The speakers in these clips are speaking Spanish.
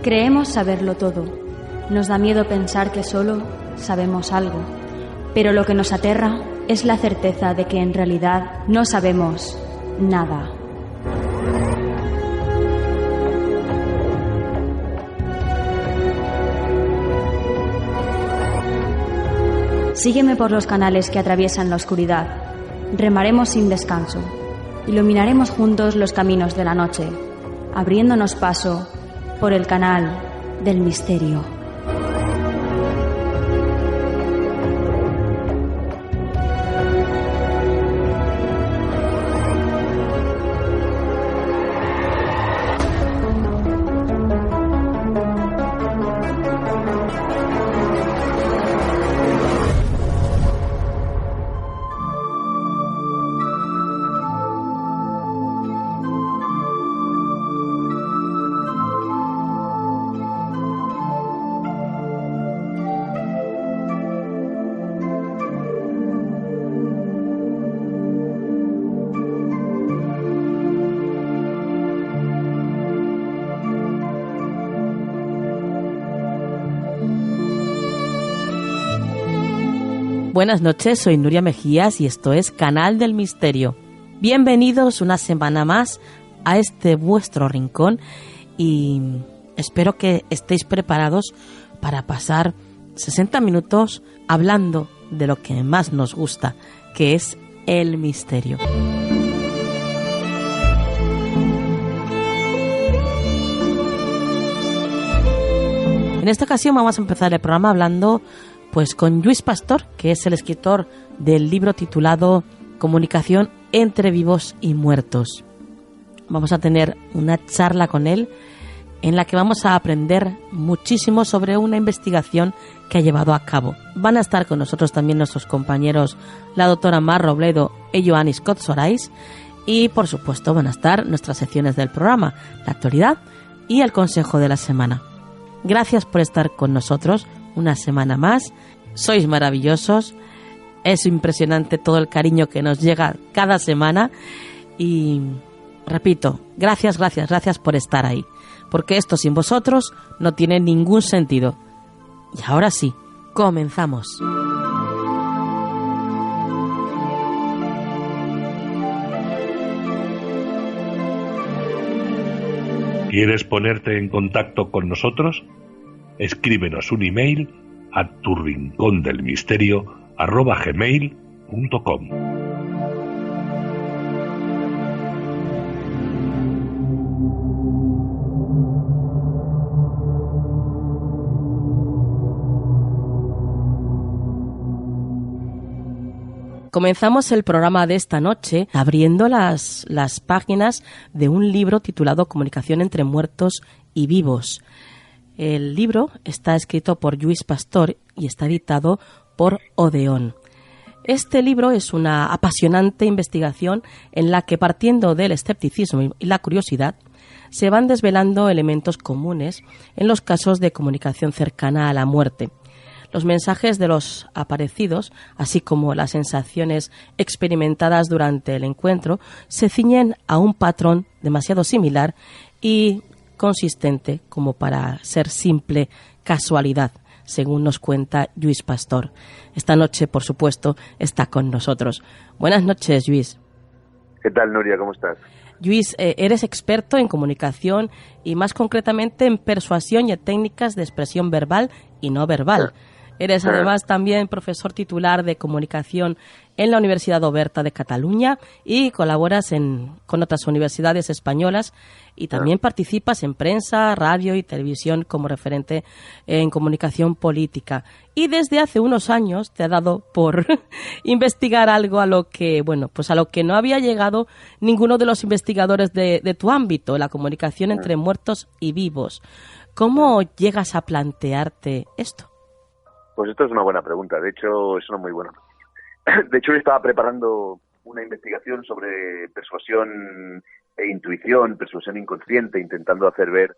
Creemos saberlo todo. Nos da miedo pensar que solo sabemos algo. Pero lo que nos aterra es la certeza de que en realidad no sabemos nada. Sígueme por los canales que atraviesan la oscuridad. Remaremos sin descanso. Iluminaremos juntos los caminos de la noche, abriéndonos paso por el canal del misterio. Buenas noches, soy Nuria Mejías y esto es Canal del Misterio. Bienvenidos una semana más a este vuestro rincón y espero que estéis preparados para pasar 60 minutos hablando de lo que más nos gusta, que es el misterio. En esta ocasión vamos a empezar el programa hablando pues con Lluís Pastor, que es el escritor del libro titulado Comunicación entre vivos y muertos. Vamos a tener una charla con él en la que vamos a aprender muchísimo sobre una investigación que ha llevado a cabo. Van a estar con nosotros también nuestros compañeros, la doctora Mar Robledo y Joan Scott Sorais, y por supuesto van a estar nuestras secciones del programa, la actualidad y el consejo de la semana. Gracias por estar con nosotros una semana más. Sois maravillosos, es impresionante todo el cariño que nos llega cada semana y repito, gracias por estar ahí, porque esto sin vosotros no tiene ningún sentido. Y ahora sí, comenzamos. ¿Quieres ponerte en contacto con nosotros? Escríbenos un email a turincondelmisterio@gmail.com. Comenzamos el programa de esta noche abriendo las páginas de un libro titulado Comunicación entre muertos y vivos. El libro está escrito por Lluís Pastor y está editado por Odeón. Este libro es una apasionante investigación en la que, partiendo del escepticismo y la curiosidad, se van desvelando elementos comunes en los casos de comunicación cercana a la muerte. Los mensajes de los aparecidos, así como las sensaciones experimentadas durante el encuentro, se ciñen a un patrón demasiado similar y consistente como para ser simple casualidad, según nos cuenta Lluís Pastor. Esta noche, por supuesto, está con nosotros. Buenas noches, Lluís. ¿Qué tal, Nuria? ¿Cómo estás? Lluís, eres experto en comunicación y más concretamente en persuasión y técnicas de expresión verbal y no verbal. Eres además también profesor titular de comunicación en la Universidad Oberta de Cataluña y colaboras con otras universidades españolas y también participas en prensa, radio y televisión como referente en comunicación política. Y desde hace unos años te ha dado por investigar algo a lo que no había llegado ninguno de los investigadores de tu ámbito, la comunicación entre muertos y vivos. ¿Cómo llegas a plantearte esto? Pues esto es una buena pregunta, de hecho es una muy buena pregunta. De hecho yo estaba preparando una investigación sobre persuasión e intuición, persuasión inconsciente, intentando hacer ver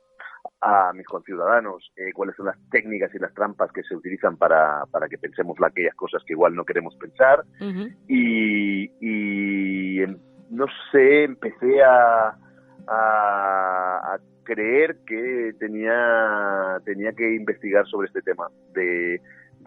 a mis conciudadanos cuáles son las técnicas y las trampas que se utilizan para que pensemos aquellas cosas que igual no queremos pensar. Uh-huh. No sé, empecé a creer que tenía que investigar sobre este tema de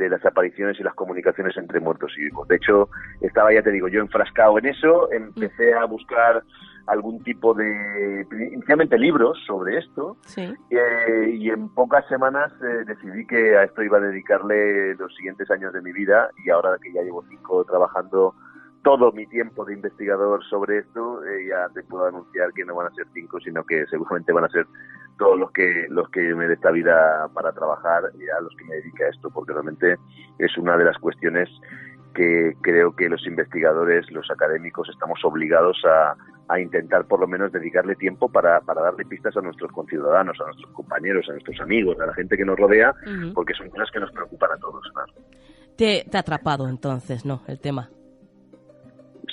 las apariciones y las comunicaciones entre muertos y vivos. De hecho, estaba, ya te digo, yo enfrascado en eso, empecé a buscar algún tipo de, inicialmente libros sobre esto, Sí. y en pocas semanas decidí que a esto iba a dedicarle los siguientes años de mi vida, y ahora que ya llevo 5 trabajando todo mi tiempo de investigador sobre esto, ya te puedo anunciar que no van a ser 5, sino que seguramente van a ser todos los que me dé esta vida para trabajar y a los que me dedique a esto, porque realmente es una de las cuestiones que creo que los investigadores, los académicos, estamos obligados a intentar por lo menos dedicarle tiempo para darle pistas a nuestros conciudadanos, a nuestros compañeros, a nuestros amigos, a la gente que nos rodea, porque son cosas que nos preocupan a todos, ¿no? Te ha atrapado entonces, ¿no?, el tema.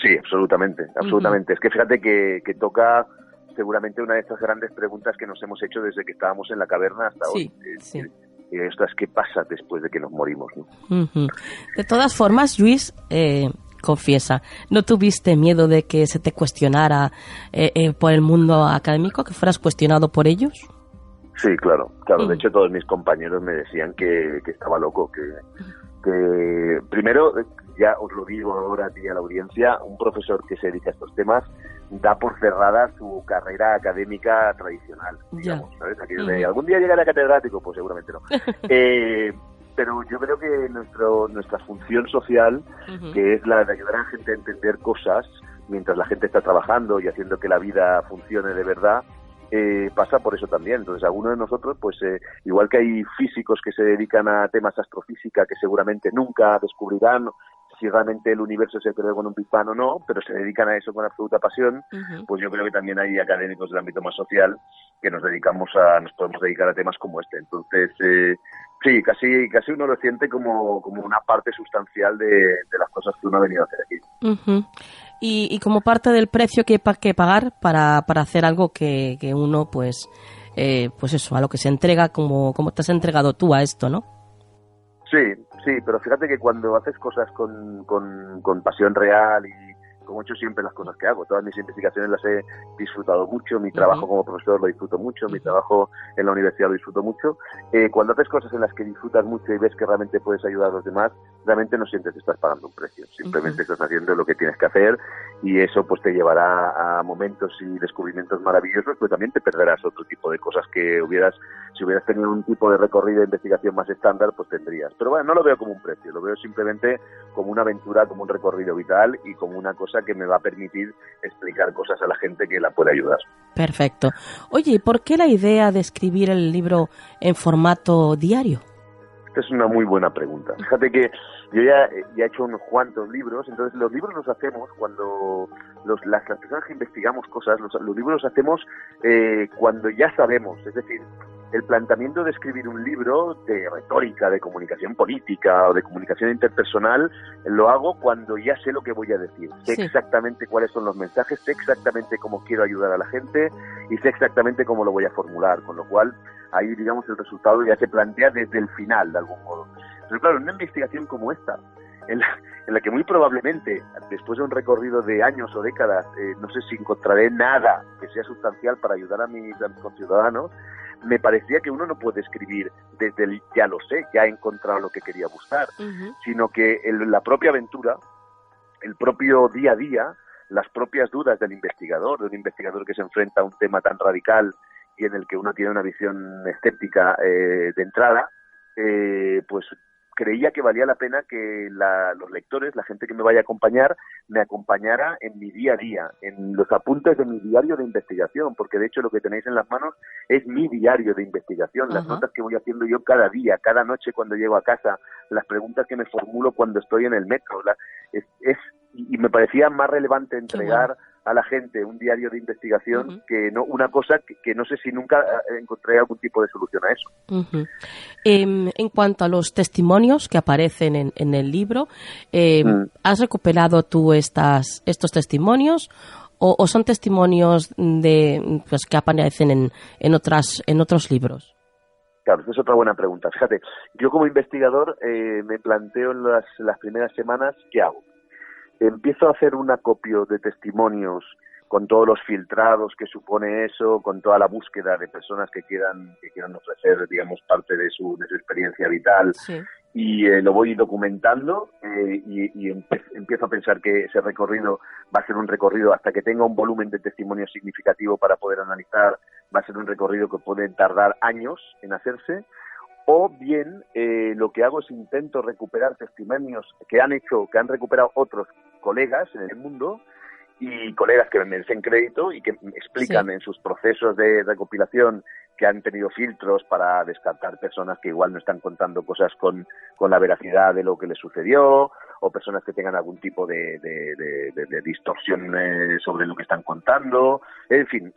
Sí, absolutamente. Es que fíjate que toca seguramente una de estas grandes preguntas que nos hemos hecho desde que estábamos en la caverna hasta hoy. Sí. Esto es, ¿qué pasa después de que nos morimos, ¿no? De todas formas, Lluís, confiesa, ¿no tuviste miedo de que se te cuestionara por el mundo académico, que fueras cuestionado por ellos? Sí, claro. De hecho, todos mis compañeros me decían que estaba loco, que primero, ya os lo digo ahora a ti y a la audiencia, un profesor que se dedica a estos temas da por cerrada su carrera académica tradicional, digamos, ¿sabes? Aquello de, ¿algún día llegaré a catedrático? Pues seguramente no. Pero yo creo que nuestra función social, que es la de ayudar a la gente a entender cosas mientras la gente está trabajando y haciendo que la vida funcione de verdad, pasa por eso también. Entonces, algunos de nosotros, pues igual que hay físicos que se dedican a temas astrofísica que seguramente nunca descubrirán si realmente el universo se creó con un Big Bang o no, pero se dedican a eso con absoluta pasión, pues yo creo que también hay académicos del ámbito más social que nos podemos dedicar a temas como este. Entonces, sí, casi uno lo siente como una parte sustancial de las cosas que uno ha venido a hacer aquí. Y como parte del precio que pagar para hacer algo que uno, pues eso, a lo que se entrega, como te has entregado tú a esto, ¿no? Sí, pero fíjate que cuando haces cosas con pasión real y como he hecho siempre las cosas que hago, todas mis investigaciones las he disfrutado mucho, mi trabajo como profesor lo disfruto mucho, mi trabajo en la universidad lo disfruto mucho, cuando haces cosas en las que disfrutas mucho y ves que realmente puedes ayudar a los demás, realmente no sientes que estás pagando un precio, simplemente estás haciendo lo que tienes que hacer y eso pues te llevará a momentos y descubrimientos maravillosos, pero también te perderás otro tipo de cosas que si hubieras tenido un tipo de recorrido de investigación más estándar, pues tendrías. Pero bueno, no lo veo como un precio, lo veo simplemente como una aventura, como un recorrido vital y como una cosa que me va a permitir explicar cosas a la gente que la puede ayudar. Perfecto. Oye, ¿por qué la idea de escribir el libro en formato diario? Esta es una muy buena pregunta. Fíjate que yo ya he hecho unos cuantos libros, entonces los libros los hacemos cuando las personas que investigamos cosas, los libros los hacemos cuando ya sabemos, es decir, el planteamiento de escribir un libro de retórica, de comunicación política o de comunicación interpersonal, lo hago cuando ya sé lo que voy a decir. Sé exactamente cuáles son los mensajes, sé exactamente cómo quiero ayudar a la gente y sé exactamente cómo lo voy a formular, con lo cual ahí, digamos, el resultado ya se plantea desde el final, de algún modo. Pero claro, en una investigación como esta, en la que muy probablemente, después de un recorrido de años o décadas, no sé si encontraré nada que sea sustancial para ayudar a mis conciudadanos, me parecía que uno no puede escribir desde el ya lo sé, ya he encontrado lo que quería buscar, sino que la propia aventura, el propio día a día, las propias dudas de un investigador que se enfrenta a un tema tan radical y en el que uno tiene una visión escéptica de entrada, pues creía que valía la pena que los lectores, la gente que me vaya a acompañar, me acompañara en mi día a día, en los apuntes de mi diario de investigación, porque de hecho lo que tenéis en las manos es mi diario de investigación, las notas que voy haciendo yo cada día, cada noche cuando llego a casa, las preguntas que me formulo cuando estoy en el metro, y me parecía más relevante entregar a la gente un diario de investigación que no una cosa que no sé si nunca encontré algún tipo de solución a eso. En cuanto a los testimonios que aparecen en el libro, ¿has recopilado tú estos testimonios o son testimonios que aparecen en otros libros? Claro, esa es otra buena pregunta. Fíjate, yo como investigador me planteo en las primeras semanas, ¿qué hago? Empiezo a hacer un acopio de testimonios con todos los filtrados que supone eso, con toda la búsqueda de personas que quieran ofrecer, digamos, parte de su experiencia vital. Sí. Y lo voy documentando y empiezo a pensar que ese recorrido va a ser un recorrido hasta que tenga un volumen de testimonio significativo para poder analizar, va a ser un recorrido que puede tardar años en hacerse, o bien lo que hago es intento recuperar testimonios que han recuperado otros colegas en el mundo y colegas que me merecen crédito y que explican en sus procesos de recopilación que han tenido filtros para descartar personas que igual no están contando cosas con la veracidad de lo que les sucedió, o personas que tengan algún tipo de distorsión sobre lo que están contando. En fin,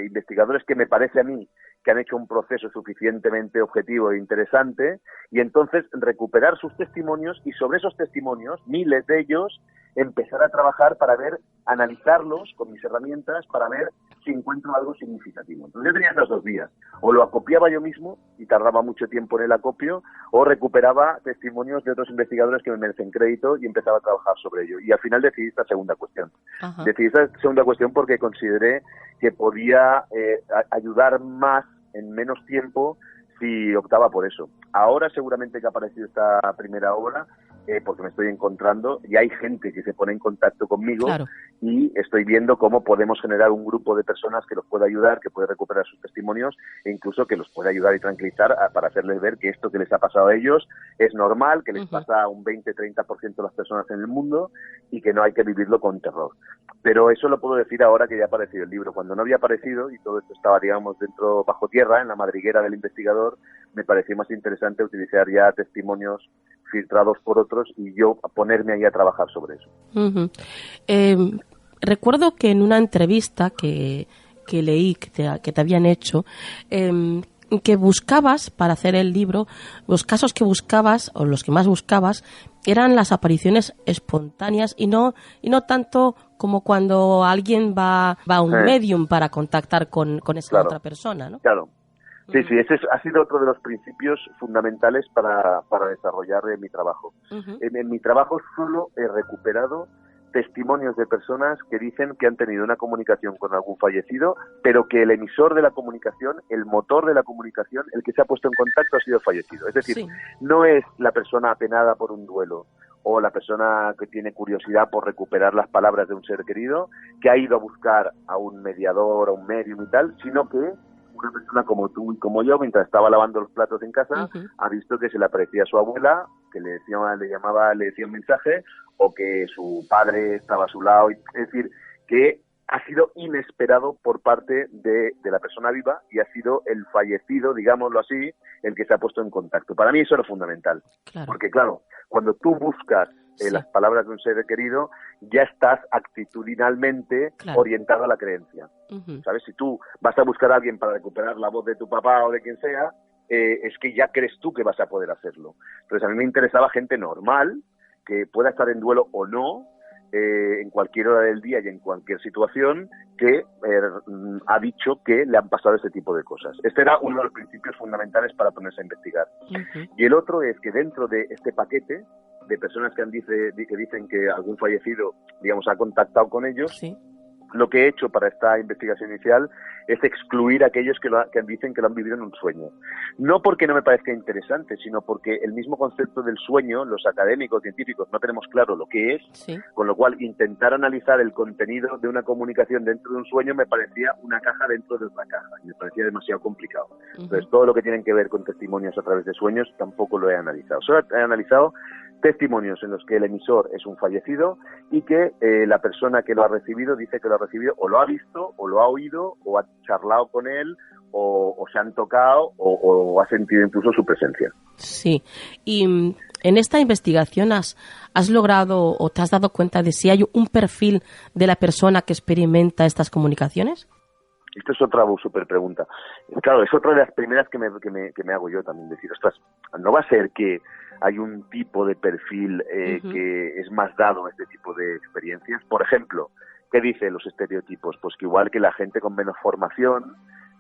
investigadores que me parece a mí que han hecho un proceso suficientemente objetivo e interesante, y entonces recuperar sus testimonios y sobre esos testimonios, miles de ellos, empezar a trabajar para analizarlos con mis herramientas para ver si encuentro algo significativo. Entonces yo tenía esas dos vías, o lo acopiaba yo mismo y tardaba mucho tiempo en el acopio, o recuperaba testimonios de otros investigadores que me merecen crédito y empezaba a trabajar sobre ello. Y al final decidí esta segunda cuestión. Ajá. Decidí esta segunda cuestión porque consideré que podía ayudar más en menos tiempo si optaba por eso. Ahora seguramente que ha aparecido esta primera obra, porque me estoy encontrando y hay gente que se pone en contacto conmigo, claro, y estoy viendo cómo podemos generar un grupo de personas que los pueda ayudar, que puede recuperar sus testimonios e incluso que los pueda ayudar y tranquilizar para hacerles ver que esto que les ha pasado a ellos es normal, que les pasa a un 20-30% de las personas en el mundo y que no hay que vivirlo con terror. Pero eso lo puedo decir ahora que ya ha aparecido el libro. Cuando no había aparecido y todo esto estaba, digamos, bajo tierra, en la madriguera del investigador, me pareció más interesante utilizar ya testimonios filtrados por otros y yo ponerme ahí a trabajar sobre eso. Recuerdo que en una entrevista que leí, que te habían hecho, que buscabas para hacer el libro, los casos que buscabas, o los que más buscabas, eran las apariciones espontáneas y no tanto como cuando alguien va a un medium para contactar con esa otra persona, ¿no? Claro. Sí, ese ha sido otro de los principios fundamentales para desarrollar mi trabajo. En mi trabajo solo he recuperado testimonios de personas que dicen que han tenido una comunicación con algún fallecido, pero que el emisor de la comunicación, el motor de la comunicación, el que se ha puesto en contacto ha sido el fallecido. Es decir, no es la persona apenada por un duelo o la persona que tiene curiosidad por recuperar las palabras de un ser querido, que ha ido a buscar a un mediador, a un medium y tal, sino que una persona como tú y como yo, mientras estaba lavando los platos en casa, ha visto que se le aparecía a su abuela, que le decía un mensaje, o que su padre estaba a su lado. Es decir, que ha sido inesperado por parte de la persona viva y ha sido el fallecido, digámoslo así, el que se ha puesto en contacto. Para mí eso era fundamental. Claro. Porque, claro, cuando tú buscas las palabras de un ser querido, ya estás actitudinalmente orientado a la creencia. ¿Sabes? Si tú vas a buscar a alguien para recuperar la voz de tu papá o de quien sea, es que ya crees tú que vas a poder hacerlo. Entonces a mí me interesaba gente normal, que pueda estar en duelo o no, en cualquier hora del día y en cualquier situación, que ha dicho que le han pasado este tipo de cosas. Este era uno de los principios fundamentales para ponerse a investigar. Y el otro es que dentro de este paquete de personas que dicen que algún fallecido, digamos, ha contactado con ellos, lo que he hecho para esta investigación inicial es excluir a aquellos que dicen que lo han vivido en un sueño. No porque no me parezca interesante, sino porque el mismo concepto del sueño, los académicos, científicos, no tenemos claro lo que es, con lo cual intentar analizar el contenido de una comunicación dentro de un sueño me parecía una caja dentro de otra caja, y me parecía demasiado complicado. Entonces, todo lo que tiene que ver con testimonios a través de sueños tampoco lo he analizado. Solo he analizado testimonios en los que el emisor es un fallecido y que la persona que lo ha recibido dice que lo ha recibido o lo ha visto o lo ha oído o ha charlado con él o se han tocado o ha sentido incluso su presencia. Sí, y en esta investigación has logrado o te has dado cuenta de si hay un perfil de la persona que experimenta estas comunicaciones. Esto es otra súper pregunta. Claro, es otra de las primeras que me hago yo también, decir, ostras, no va a ser que hay un tipo de perfil que es más dado a este tipo de experiencias. Por ejemplo, ¿qué dicen los estereotipos? Pues que igual que la gente con menos formación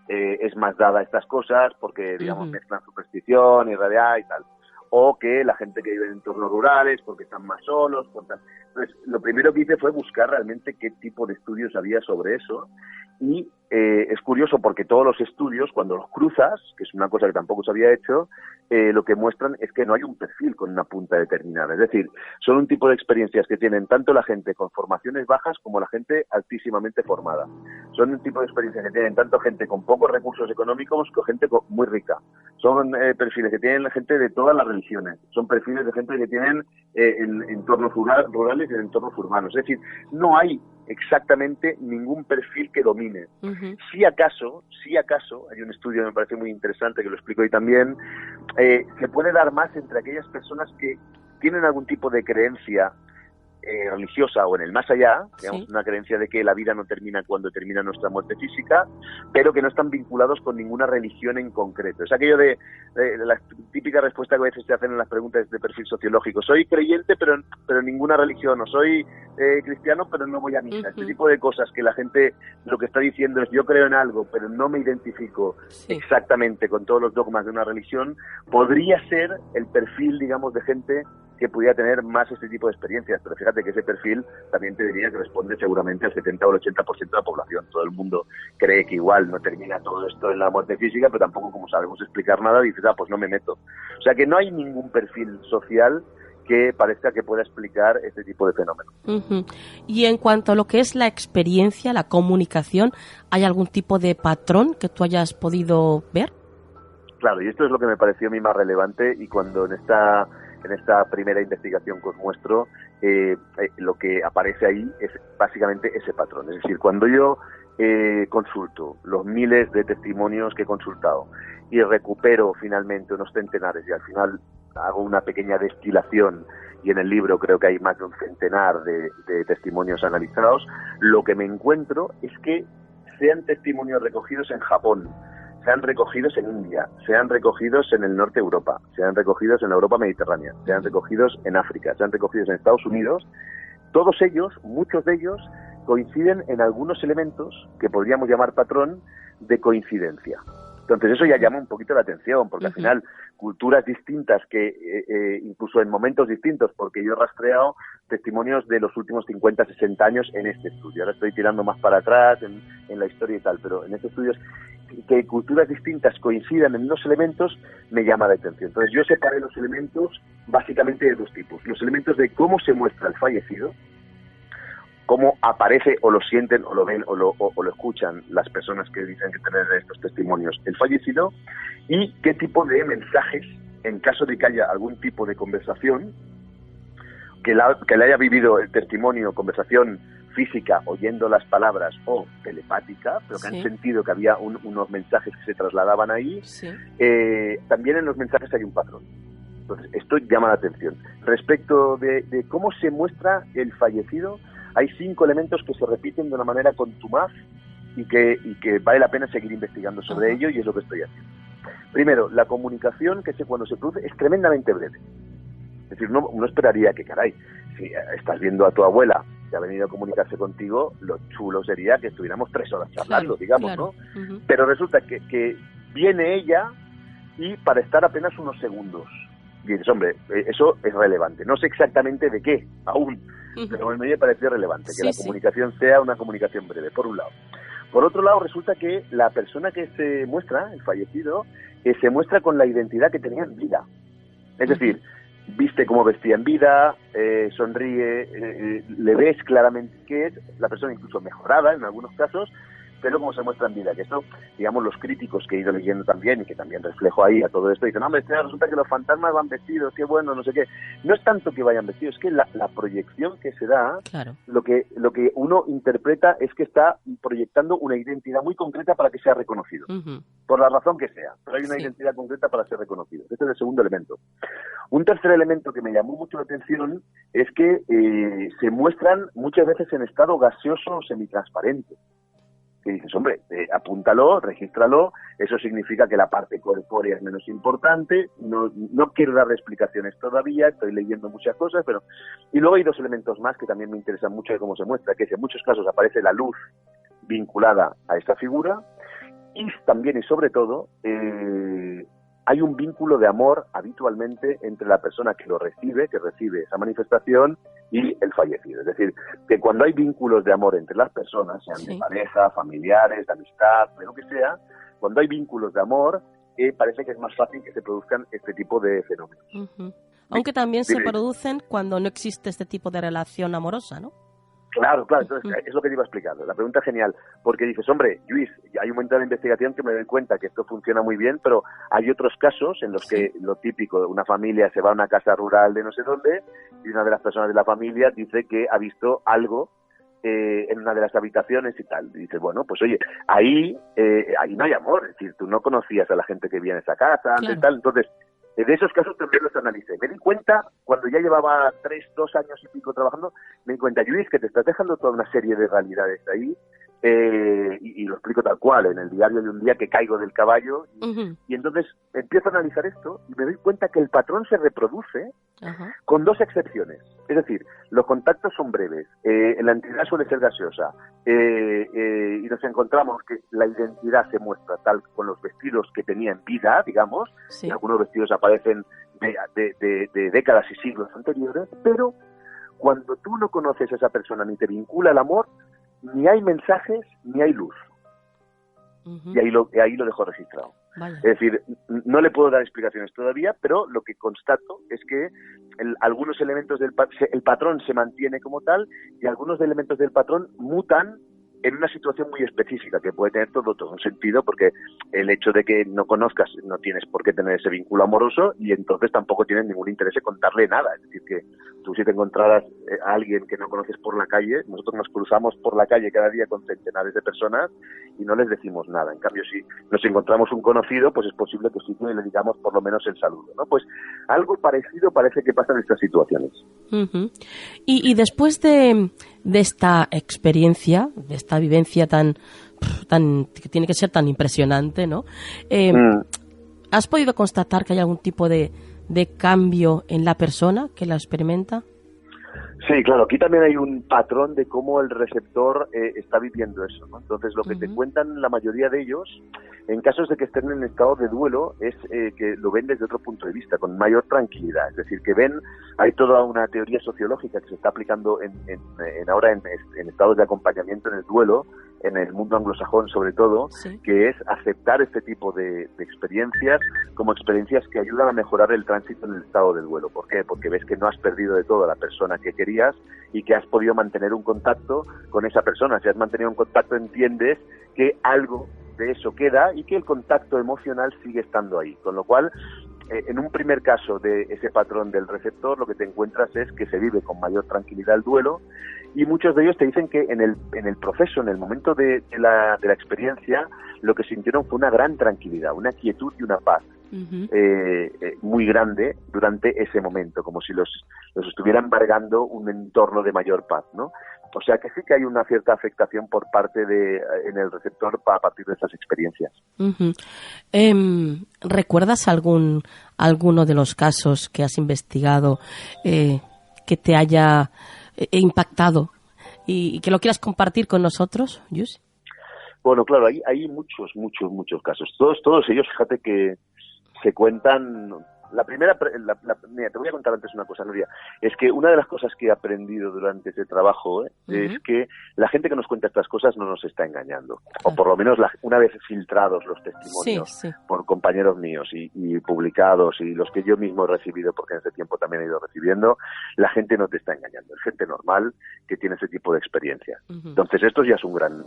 es más dada a estas cosas porque, digamos, mezclan superstición y realidad y tal. O que la gente que vive en entornos rurales porque están más solos. Entonces, Pues lo primero que hice fue buscar realmente qué tipo de estudios había sobre eso y es curioso porque todos los estudios, cuando los cruzas, que es una cosa que tampoco se había hecho, lo que muestran es que no hay un perfil con una punta determinada. Es decir, son un tipo de experiencias que tienen tanto la gente con formaciones bajas como la gente altísimamente formada. Son un tipo de experiencias que tienen tanto gente con pocos recursos económicos como gente muy rica. Son perfiles que tienen gente de todas las religiones. Son perfiles de gente que tienen en entornos rurales y en entornos urbanos. Es decir, no hay exactamente ningún perfil que domine. Ujú. Si acaso, hay un estudio que me parece muy interesante, que lo explico ahí también, se puede dar más entre aquellas personas que tienen algún tipo de creencia religiosa o en el más allá, digamos, Sí. una creencia de que la vida no termina cuando termina nuestra muerte física, pero que no están vinculados con ninguna religión en concreto. Es aquello de la típica respuesta que a veces te hacen en las preguntas de perfil sociológico: soy creyente pero en ninguna religión, o soy cristiano pero no voy a misa. Este tipo de cosas que la gente lo que está diciendo es: yo creo en algo pero no me identifico exactamente con todos los dogmas de una religión, podría ser el perfil, digamos, de gente que pudiera tener más este tipo de experiencias. Pero fíjate que ese perfil también te diría que responde seguramente al 70 o el 80% de la población. Todo el mundo cree que igual no termina todo esto en la muerte física, pero tampoco, como sabemos explicar nada, dices: pues no me meto. O sea que no hay ningún perfil social que parezca que pueda explicar este tipo de fenómenos. Ujú. Y en cuanto a lo que es la experiencia, la comunicación, ¿hay algún tipo de patrón que tú hayas podido ver? Claro, y esto es lo que me pareció a mí más relevante, y cuando en esta primera investigación que os muestro, lo que aparece ahí es básicamente ese patrón. Es decir, cuando yo consulto los miles de testimonios que he consultado y recupero finalmente unos centenares, y al final hago una pequeña destilación, y en el libro creo que hay más de un centenar de testimonios analizados, lo que me encuentro es que sean testimonios recogidos en Japón, sean recogidos en India, sean recogidos en el norte de Europa, sean recogidos en la Europa mediterránea, sean recogidos en África, sean recogidos en Estados Unidos, todos ellos, muchos de ellos, coinciden en algunos elementos que podríamos llamar patrón de coincidencia. Entonces eso ya llama un poquito la atención, porque al final culturas distintas que incluso en momentos distintos, porque yo he rastreado testimonios de los últimos 50, 60 años en este estudio. Ahora estoy tirando más para atrás en la historia y tal, pero en este estudio que culturas distintas coincidan en unos elementos me llama la atención. Entonces yo separé los elementos básicamente de dos tipos: los elementos de cómo se muestra el fallecido, cómo aparece o lo sienten o lo ven o lo escuchan las personas que dicen que tener estos testimonios el fallecido, y qué tipo de mensajes, en caso de que haya algún tipo de conversación, que le haya vivido el testimonio, conversación física, oyendo las palabras, o telepática, pero que han sentido que había unos mensajes que se trasladaban ahí. También en los mensajes hay un patrón. Entonces, esto llama la atención. Respecto de cómo se muestra el fallecido, hay 5 elementos que se repiten de una manera contumaz y que vale la pena seguir investigando sobre ello, y es lo que estoy haciendo. Primero, la comunicación cuando se produce es tremendamente breve. Es decir, no esperaría que, caray, si estás viendo a tu abuela que ha venido a comunicarse contigo, lo chulo sería que estuviéramos 3 horas charlando, digamos, ¿no? Pero resulta que viene ella, y para estar apenas unos segundos. Y dices: hombre, eso es relevante. No sé exactamente de qué, aún, pero a mí me parece relevante que la comunicación sea una comunicación breve, por un lado. Por otro lado, resulta que la persona que se muestra, el fallecido, se muestra con la identidad que tenía en vida. Es decir, viste cómo vestía en vida, sonríe, le ves claramente que es la persona, incluso mejorada en algunos casos, pero como se muestra en vida. Que esto, digamos, los críticos que he ido leyendo también, y que también reflejo ahí a todo esto, dicen: hombre, resulta que los fantasmas van vestidos, qué bueno, no sé qué. No es tanto que vayan vestidos, es que la proyección que se da, lo que uno interpreta es que está proyectando una identidad muy concreta para que sea reconocido, por la razón que sea, pero hay una identidad concreta para ser reconocido. Este es el segundo elemento. Un tercer elemento que me llamó mucho la atención es que se muestran muchas veces en estado gaseoso o semitransparente. Que dices: hombre, apúntalo, regístralo, eso significa que la parte corpórea es menos importante. No quiero darle explicaciones todavía, estoy leyendo muchas cosas, pero... Y luego hay 2 elementos más que también me interesan mucho de cómo se muestra, que es, en muchos casos aparece la luz vinculada a esta figura, y también y sobre todo hay un vínculo de amor habitualmente entre la persona que recibe esa manifestación, y el fallecido. Es decir, que cuando hay vínculos de amor entre las personas, sean de pareja, familiares, de amistad, de lo que sea, cuando hay vínculos de amor, parece que es más fácil que se produzcan este tipo de fenómenos. Uh-huh. Aunque también se producen cuando no existe este tipo de relación amorosa, ¿no? Claro, entonces es lo que te iba explicando. La pregunta es genial, porque dices, hombre, Luis, hay un momento de investigación que me doy cuenta que esto funciona muy bien, pero hay otros casos en los que lo típico, una familia se va a una casa rural de no sé dónde y una de las personas de la familia dice que ha visto algo en una de las habitaciones y tal. Y dices, bueno, pues oye, ahí no hay amor, es decir, tú no conocías a la gente que viene a esa casa, y tal, entonces de esos casos también los analicé. Me di cuenta, cuando ya llevaba 2 años y pico trabajando, me di cuenta, Luis, que te estás dejando toda una serie de realidades ahí, y lo explico tal cual, en el diario de un día que caigo del caballo, y entonces empiezo a analizar esto y me doy cuenta que el patrón se reproduce con 2 excepciones. Es decir, los contactos son breves, la entidad suele ser gaseosa, y nos encontramos que la identidad se muestra tal con los vestidos que tenía en vida, digamos, y algunos vestidos aparecen de décadas y siglos anteriores, pero cuando tú no conoces a esa persona ni te vincula el amor, ni hay mensajes ni hay luz. Y ahí lo dejo registrado. Vaya. Es decir, no le puedo dar explicaciones todavía, pero lo que constato es que algunos elementos el patrón se mantiene como tal, y algunos elementos del patrón mutan en una situación muy específica que puede tener todo un sentido, porque el hecho de que no conozcas, no tienes por qué tener ese vínculo amoroso, y entonces tampoco tienes ningún interés en contarle nada. Es decir, que tú, si te encontraras a alguien que no conoces por la calle, nosotros nos cruzamos por la calle cada día con centenares de personas y no les decimos nada. En cambio, si nos encontramos un conocido, pues es posible que sí que le digamos por lo menos el saludo, ¿no? Pues algo parecido parece que pasa en estas situaciones. Uh-huh. Y después de esta experiencia, de esta vivencia tan que tiene que ser tan impresionante, ¿no? ¿Has podido constatar que hay algún tipo de cambio en la persona que la experimenta? Sí, claro, aquí también hay un patrón de cómo el receptor está viviendo eso, ¿no? Entonces, lo que te cuentan la mayoría de ellos, en casos de que estén en estado de duelo, es que lo ven desde otro punto de vista, con mayor tranquilidad. Es decir, que ven, hay toda una teoría sociológica que se está aplicando ahora en estados de acompañamiento en el duelo, en el mundo anglosajón sobre todo, que es aceptar este tipo de experiencias como experiencias que ayudan a mejorar el tránsito en el estado del duelo. ¿Por qué? Porque ves que no has perdido de todo a la persona que querías y que has podido mantener un contacto con esa persona. Si has mantenido un contacto, entiendes que algo de eso queda y que el contacto emocional sigue estando ahí. Con lo cual, en un primer caso de ese patrón del receptor, lo que te encuentras es que se vive con mayor tranquilidad el duelo, y muchos de ellos te dicen que en el proceso, en el momento de la experiencia, lo que sintieron fue una gran tranquilidad, una quietud y una paz muy grande durante ese momento, como si los estuviera embargando un entorno de mayor paz, ¿no? O sea que sí que hay una cierta afectación por parte en el receptor a partir de estas experiencias. Uh-huh. ¿Recuerdas alguno de los casos que has investigado que te haya impactado y que lo quieras compartir con nosotros, Lluís? Bueno, claro, hay muchos casos. Todos ellos, fíjate que se cuentan. La primera, mira, te voy a contar antes una cosa, Nuria. Es que una de las cosas que he aprendido durante ese trabajo es que la gente que nos cuenta estas cosas no nos está engañando. O por lo menos una vez filtrados los testimonios por compañeros míos y publicados, y los que yo mismo he recibido, porque en ese tiempo también he ido recibiendo, la gente no te está engañando. Es gente normal que tiene ese tipo de experiencia. Entonces esto ya es un gran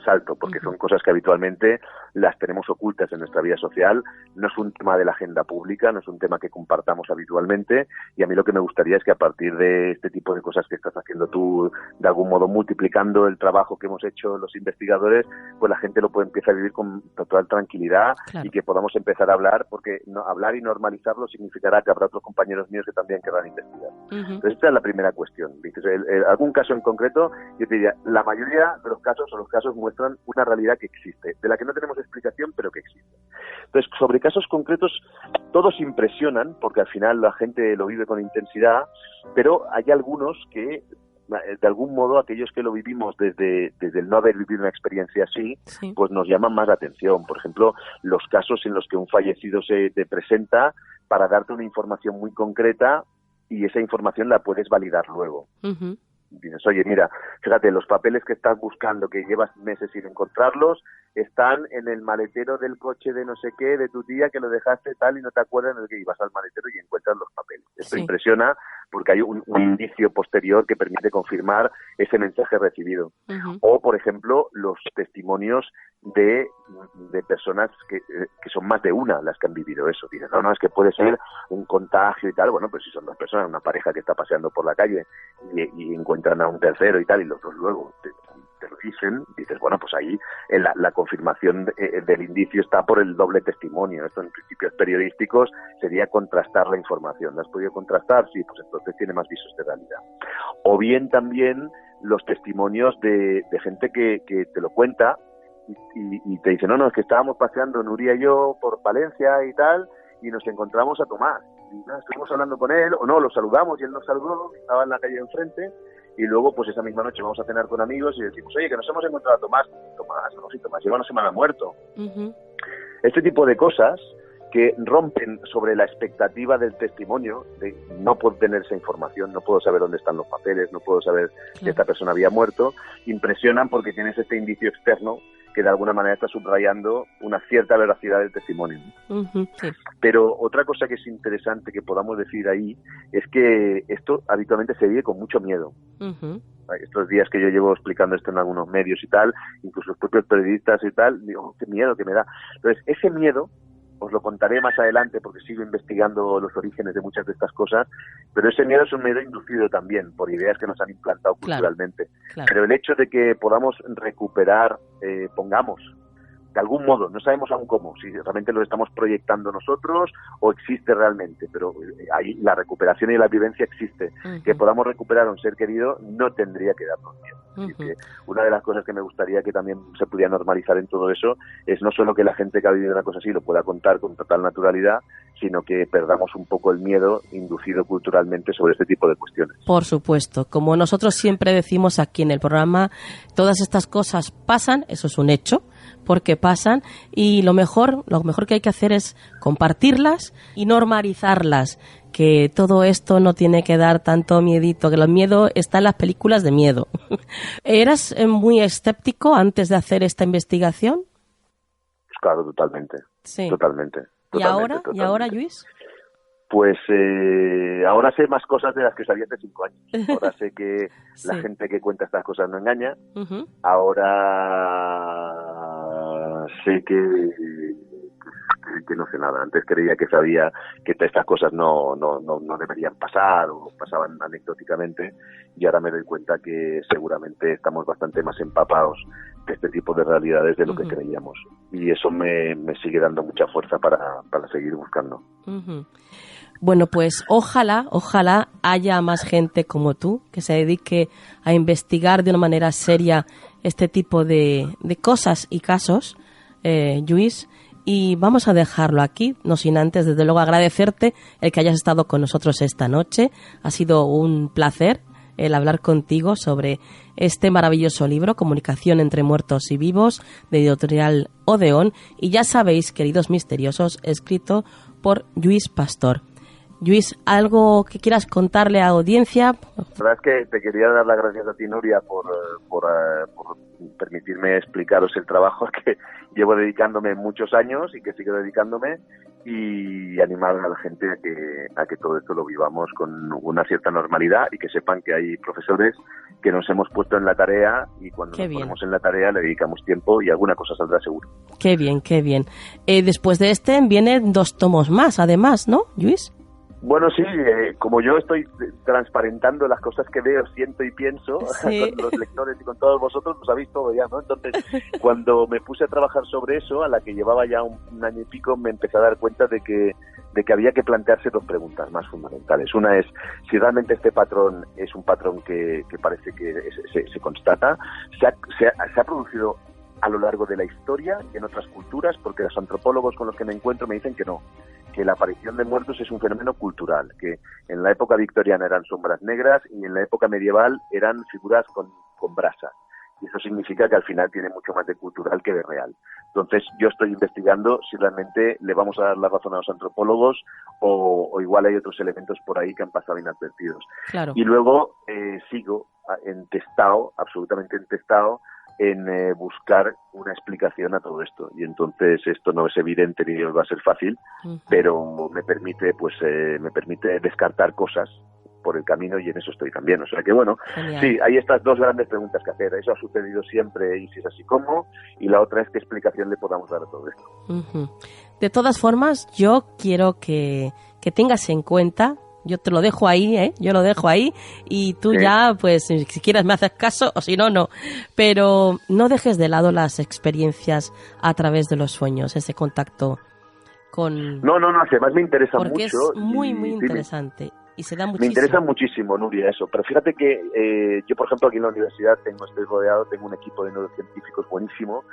salto, porque son cosas que habitualmente las tenemos ocultas en nuestra vida social. No es un tema de la agenda pública, no es un tema que compartamos habitualmente, y a mí lo que me gustaría es que a partir de este tipo de cosas que estás haciendo tú, de algún modo multiplicando el trabajo que hemos hecho los investigadores, pues la gente lo puede empezar a vivir con total tranquilidad, y que podamos empezar a hablar, porque hablar y normalizarlo significará que habrá otros compañeros míos que también querrán investigar. Entonces esta es la primera cuestión. Dices, algún caso en concreto, yo te diría, la mayoría de los casos muestran una realidad que existe, de la que no tenemos explicación, pero que existe. Entonces, sobre casos concretos, todos impresionan, porque al final la gente lo vive con intensidad, pero hay algunos que de algún modo, aquellos que lo vivimos desde el no haber vivido una experiencia así, Sí. pues nos llaman más la atención. Por ejemplo, los casos en los que un fallecido se te presenta para darte una información muy concreta y esa información la puedes validar luego. Ujú. Dices, oye, mira, fíjate, los papeles que estás buscando, que llevas meses sin encontrarlos, están en el maletero del coche de no sé qué, de tu tía, que lo dejaste tal y no te acuerdas de que ibas al maletero y encuentras los papeles. Esto Sí. impresiona porque hay un indicio posterior que permite confirmar ese mensaje recibido. Ujú. O, por ejemplo, los testimonios de personas que son más de una las que han vivido eso. Dices, no, es que puede ser un contagio y tal. Bueno, pues si son dos personas, una pareja que está paseando por la calle y encuentran a un tercero y tal, y los dos luego te lo dicen, dices, bueno, pues ahí la confirmación del indicio está por el doble testimonio. Esto en principios periodísticos sería contrastar la información. ¿La has podido contrastar? Sí, pues entonces tiene más visos de realidad. O bien también los testimonios de gente que te lo cuenta y te dice, no, es que estábamos paseando Nuria y yo por Valencia y tal, y nos encontramos a Tomás. Y, estuvimos hablando con él, o no, lo saludamos y él nos saludó, estaba en la calle enfrente, y luego pues esa misma noche vamos a cenar con amigos y decimos, oye, que nos hemos encontrado a Tomás. Tomás lleva una semana muerto. Ujú. Este tipo de cosas que rompen sobre la expectativa del testimonio, de no puedo tener esa información, no puedo saber dónde están los papeles, no puedo saber que esta persona había muerto, impresionan porque tienes este indicio externo que de alguna manera está subrayando una cierta veracidad del testimonio. Ujú. Sí. Pero otra cosa que es interesante que podamos decir ahí es que esto habitualmente se vive con mucho miedo. Ujú. Estos días que yo llevo explicando esto en algunos medios y tal, incluso los propios periodistas y tal, digo, qué miedo que me da. Entonces, ese miedo, os lo contaré más adelante porque sigo investigando los orígenes de muchas de estas cosas, pero ese miedo es un miedo inducido también por ideas que nos han implantado culturalmente. Claro. Pero el hecho de que podamos recuperar, pongamos, de algún modo, no sabemos aún cómo, si realmente lo estamos proyectando nosotros o existe realmente, pero ahí la recuperación y la vivencia existe. Ujú. Que podamos recuperar a un ser querido no tendría que darnos miedo. Así Ujú. que una de las cosas que me gustaría que también se pudiera normalizar en todo eso es no solo que la gente que ha vivido una cosa así lo pueda contar con total naturalidad, sino que perdamos un poco el miedo inducido culturalmente sobre este tipo de cuestiones. Por supuesto, como nosotros siempre decimos aquí en el programa, todas estas cosas pasan, eso es un hecho, porque pasan, y lo mejor que hay que hacer es compartirlas y normalizarlas, que todo esto no tiene que dar tanto miedito, que el miedo está en las películas de miedo. ¿Eras muy escéptico antes de hacer esta investigación? Pues claro, totalmente. Sí. Totalmente. ¿Y ahora, Lluís? Pues ahora sé más cosas de las que sabía hace 5 años. Ahora sé que Sí. la gente que cuenta estas cosas no engaña. Ujú. Ahora sé que no sé nada. Antes creía que sabía que estas cosas no deberían pasar o pasaban anecdóticamente, y ahora me doy cuenta que seguramente estamos bastante más empapados de este tipo de realidades de lo que creíamos. Y eso me sigue dando mucha fuerza para seguir buscando. Ujú. Bueno, pues ojalá haya más gente como tú que se dedique a investigar de una manera seria este tipo de cosas y casos, Lluís, y vamos a dejarlo aquí, no sin antes, desde luego, agradecerte el que hayas estado con nosotros esta noche. Ha sido un placer el hablar contigo sobre este maravilloso libro, Comunicación entre muertos y vivos, de Editorial Odeón, y ya sabéis, queridos misteriosos, escrito por Lluís Pastor. Lluís, ¿algo que quieras contarle a la audiencia? La verdad es que te quería dar las gracias a ti, Nuria, por permitirme explicaros el trabajo que llevo dedicándome muchos años y que sigo dedicándome, y animar a la gente a que todo esto lo vivamos con una cierta normalidad y que sepan que hay profesores que nos hemos puesto en la tarea, y cuando nos ponemos en la tarea le dedicamos tiempo y alguna cosa saldrá seguro. Qué bien, qué bien. Después de este vienen 2 tomos más, además, ¿no, Lluís? Bueno, sí, como yo estoy transparentando las cosas que veo, siento y pienso, sí, con los lectores y con todos vosotros, lo sabéis todo ya, ¿no? Entonces, cuando me puse a trabajar sobre eso, a la que llevaba ya un año y pico, me empecé a dar cuenta de que había que plantearse 2 preguntas más fundamentales. Una es si realmente este patrón es un patrón que parece que se constata, se ha producido a lo largo de la historia y en otras culturas, porque los antropólogos con los que me encuentro me dicen que no, que la aparición de muertos es un fenómeno cultural, que en la época victoriana eran sombras negras y en la época medieval eran figuras con brasa. Y eso significa que al final tiene mucho más de cultural que de real. Entonces yo estoy investigando si realmente le vamos a dar la razón a los antropólogos o igual hay otros elementos por ahí que han pasado inadvertidos. Claro. Y luego sigo absolutamente entestado en buscar una explicación a todo esto. Y entonces esto no es evidente ni va a ser fácil, pero me permite descartar cosas por el camino y en eso estoy también. O sea que bueno, Genial. Sí, hay estas dos grandes preguntas que hacer. Eso ha sucedido siempre y si es así, ¿cómo? Y la otra es qué explicación le podamos dar a todo esto. De todas formas, yo quiero que tengas en cuenta, yo te lo dejo ahí, yo lo dejo ahí y tú ya, pues si quieres me haces caso o si no, no. Pero no dejes de lado las experiencias a través de los sueños, ese contacto con... No, además me interesa mucho. Porque es muy interesante. Y se da muchísimo. Me interesa muchísimo, Nuria, eso. Pero fíjate que yo, por ejemplo, aquí en la universidad estoy rodeado, tengo un equipo de neurocientíficos buenísimo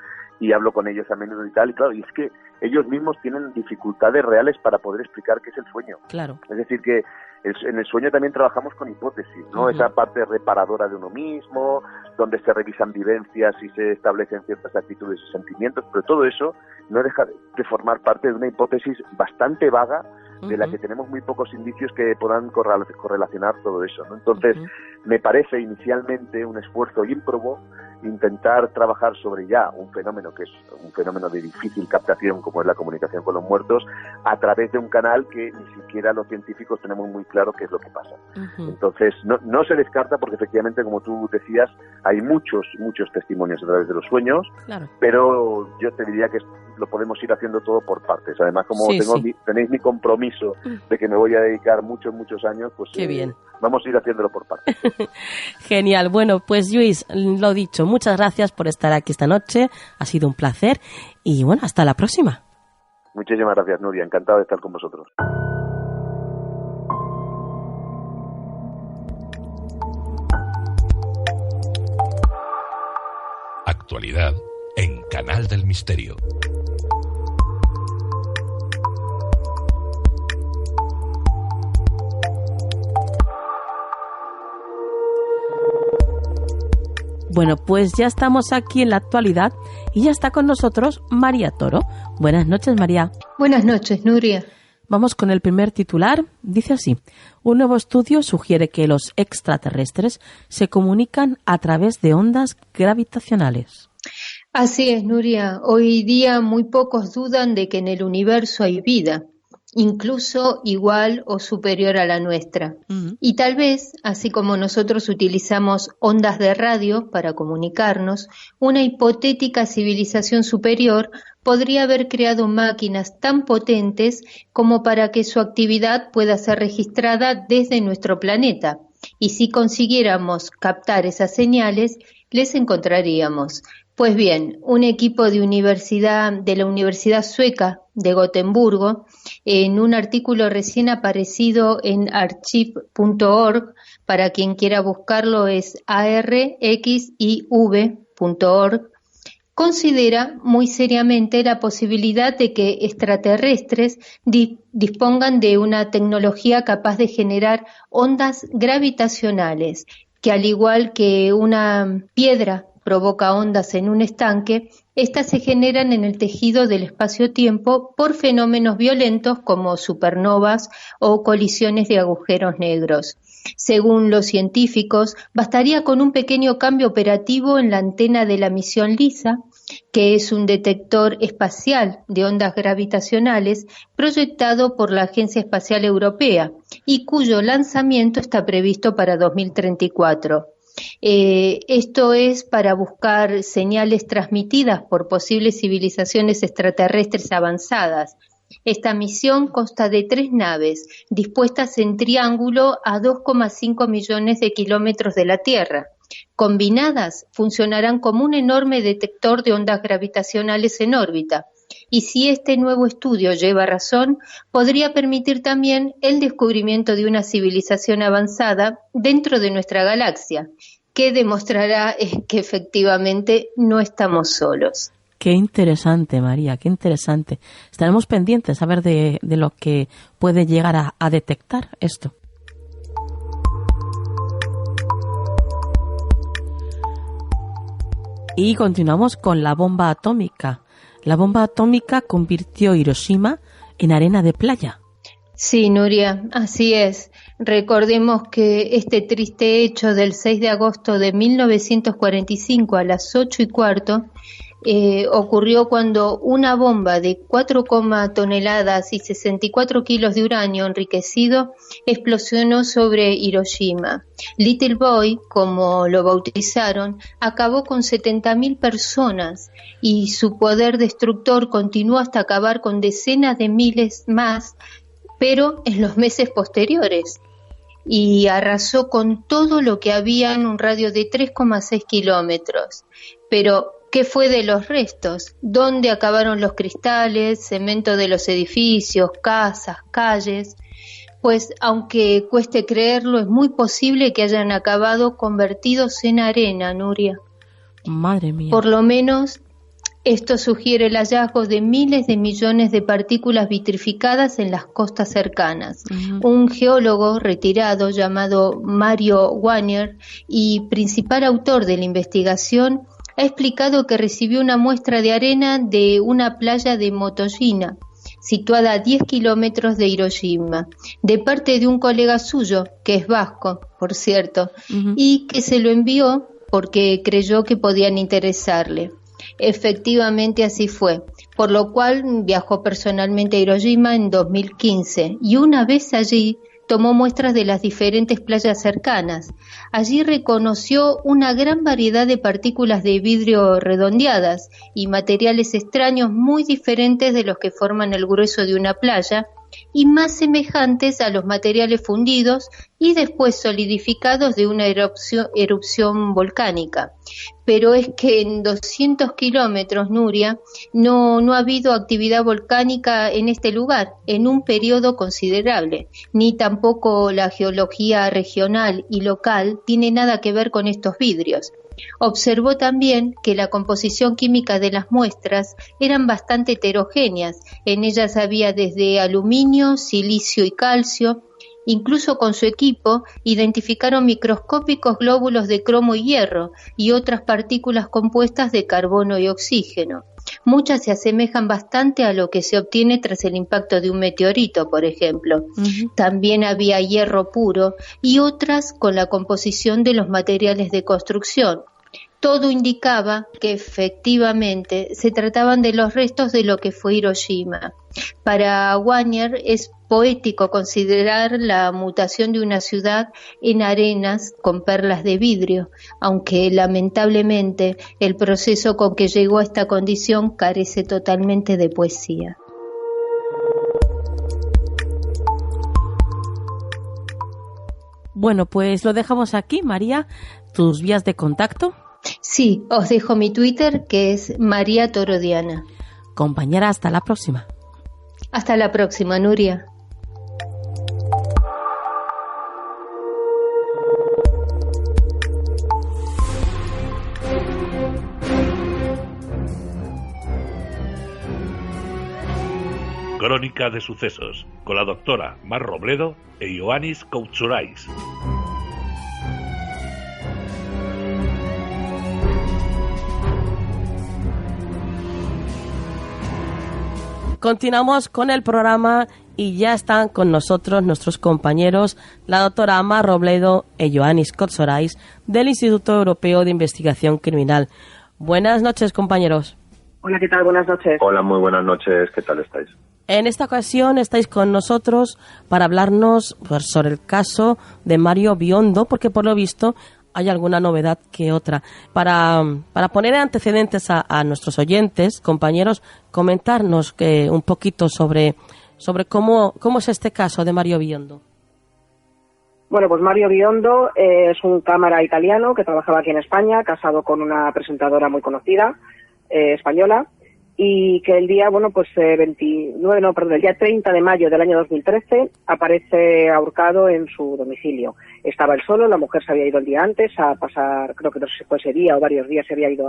y hablo con ellos a menudo y tal. Y claro, y es que ellos mismos tienen dificultades reales para poder explicar qué es el sueño. Claro. Es decir, que en el sueño también trabajamos con hipótesis, ¿no? Esa parte reparadora de uno mismo, donde se revisan vivencias y se establecen ciertas actitudes y sentimientos, pero todo eso no deja de formar parte de una hipótesis bastante vaga de la que tenemos muy pocos indicios que puedan correlacionar todo eso, ¿no? Entonces, me parece inicialmente un esfuerzo ímprobo intentar trabajar sobre ya un fenómeno que es un fenómeno de difícil captación como es la comunicación con los muertos a través de un canal que ni siquiera los científicos tenemos muy claro qué es lo que pasa. Entonces, no se descarta porque efectivamente, como tú decías, hay muchos testimonios a través de los sueños, claro. Pero yo te diría que lo podemos ir haciendo todo por partes. Además, como tenéis mi compromiso de que me voy a dedicar muchos años, pues qué bien. Vamos a ir haciéndolo por partes. Genial. Bueno, pues Lluís, lo dicho, muchas gracias por estar aquí esta noche. Ha sido un placer y bueno, hasta la próxima. Muchísimas gracias, Nuria. Encantado de estar con vosotros. Actualidad en Canal del Misterio. Bueno, pues ya estamos aquí en la actualidad y ya está con nosotros María Toro. Buenas noches, María. Buenas noches, Nuria. Vamos con el primer titular. Dice así: un nuevo estudio sugiere que los extraterrestres se comunican a través de ondas gravitacionales. Así es, Nuria. Hoy día muy pocos dudan de que en el universo hay vida, incluso igual o superior a la nuestra. Y tal vez, así como nosotros utilizamos ondas de radio para comunicarnos, una hipotética civilización superior podría haber creado máquinas tan potentes como para que su actividad pueda ser registrada desde nuestro planeta. Y si consiguiéramos captar esas señales, les encontraríamos. Pues bien, un equipo de la Universidad Sueca de Gotemburgo, en un artículo recién aparecido en archive.org, para quien quiera buscarlo es arxiv.org, considera muy seriamente la posibilidad de que extraterrestres dispongan de una tecnología capaz de generar ondas gravitacionales, que al igual que una piedra provoca ondas en un estanque, estas se generan en el tejido del espacio-tiempo por fenómenos violentos como supernovas o colisiones de agujeros negros. Según los científicos, bastaría con un pequeño cambio operativo en la antena de la misión LISA, que es un detector espacial de ondas gravitacionales proyectado por la Agencia Espacial Europea y cuyo lanzamiento está previsto para 2034. Esto es para buscar señales transmitidas por posibles civilizaciones extraterrestres avanzadas. Esta misión consta de 3 naves dispuestas en triángulo a 2,5 millones de kilómetros de la Tierra. Combinadas, funcionarán como un enorme detector de ondas gravitacionales en órbita. Y si este nuevo estudio lleva razón, podría permitir también el descubrimiento de una civilización avanzada dentro de nuestra galaxia. que demostrará que efectivamente no estamos solos. Qué interesante, María, qué interesante. Estaremos pendientes a ver de lo que puede llegar a detectar esto. Y continuamos con la bomba atómica. La bomba atómica convirtió Hiroshima en arena de playa. Sí, Nuria, así es. Recordemos que este triste hecho del 6 de agosto de 1945 a las 8:15 ocurrió cuando una bomba de 4, toneladas y 64 kilos de uranio enriquecido explosionó sobre Hiroshima. Little Boy, como lo bautizaron, acabó con 70.000 personas y su poder destructor continuó hasta acabar con decenas de miles más, pero en los meses posteriores, y arrasó con todo lo que había en un radio de 3,6 kilómetros. Pero ¿qué fue de los restos? ¿Dónde acabaron los cristales, cemento de los edificios, casas, calles? Pues aunque cueste creerlo, es muy posible que hayan acabado convertidos en arena, Nuria. Madre mía. Por lo menos esto sugiere el hallazgo de miles de millones de partículas vitrificadas en las costas cercanas. Un geólogo retirado llamado Mario Wagner y principal autor de la investigación ha explicado que recibió una muestra de arena de una playa de Motoshima, situada a 10 kilómetros de Hiroshima, de parte de un colega suyo, que es vasco, por cierto, y que se lo envió porque creyó que podían interesarle. Efectivamente así fue, por lo cual viajó personalmente a Hiroshima en 2015 y una vez allí tomó muestras de las diferentes playas cercanas. Allí reconoció una gran variedad de partículas de vidrio redondeadas y materiales extraños muy diferentes de los que forman el grueso de una playa y más semejantes a los materiales fundidos y después solidificados de una erupción volcánica. Pero es que en 200 kilómetros, Nuria, no ha habido actividad volcánica en este lugar en un periodo considerable, ni tampoco la geología regional y local tiene nada que ver con estos vidrios. Observó también que la composición química de las muestras eran bastante heterogéneas. En ellas había desde aluminio, silicio y calcio. Incluso con su equipo identificaron microscópicos glóbulos de cromo y hierro y otras partículas compuestas de carbono y oxígeno. Muchas se asemejan bastante a lo que se obtiene tras el impacto de un meteorito, por ejemplo. También había hierro puro y otras con la composición de los materiales de construcción. Todo indicaba que efectivamente se trataban de los restos de lo que fue Hiroshima. Para Wagner es poético considerar la mutación de una ciudad en arenas con perlas de vidrio, aunque lamentablemente el proceso con que llegó a esta condición carece totalmente de poesía. Bueno, pues lo dejamos aquí, María. ¿Tus vías de contacto? Sí, os dejo mi Twitter, que es María Torodiana. Compañera, hasta la próxima. Hasta la próxima, Nuria. Crónica de sucesos, con la doctora Mar Robledo e Ioannis Koutsouraiz. Continuamos con el programa y ya están con nosotros nuestros compañeros, la doctora Mar Robledo e Ioannis Koutsouraiz del Instituto Europeo de Investigación Criminal. Buenas noches, compañeros. Hola, ¿qué tal? Buenas noches. Hola, muy buenas noches. ¿Qué tal estáis? En esta ocasión estáis con nosotros para hablarnos sobre el caso de Mario Biondo, porque por lo visto hay alguna novedad que otra. Para poner antecedentes a nuestros oyentes, compañeros, comentarnos un poquito sobre cómo es este caso de Mario Biondo. Bueno, pues Mario Biondo es un cámara italiano que trabajaba aquí en España, casado con una presentadora muy conocida, española, y que el día, el día 30 de mayo del año 2013 aparece ahorcado en su domicilio. Estaba él solo, la mujer se había ido el día antes a pasar, creo que no sé si fue ese día o varios días, se había ido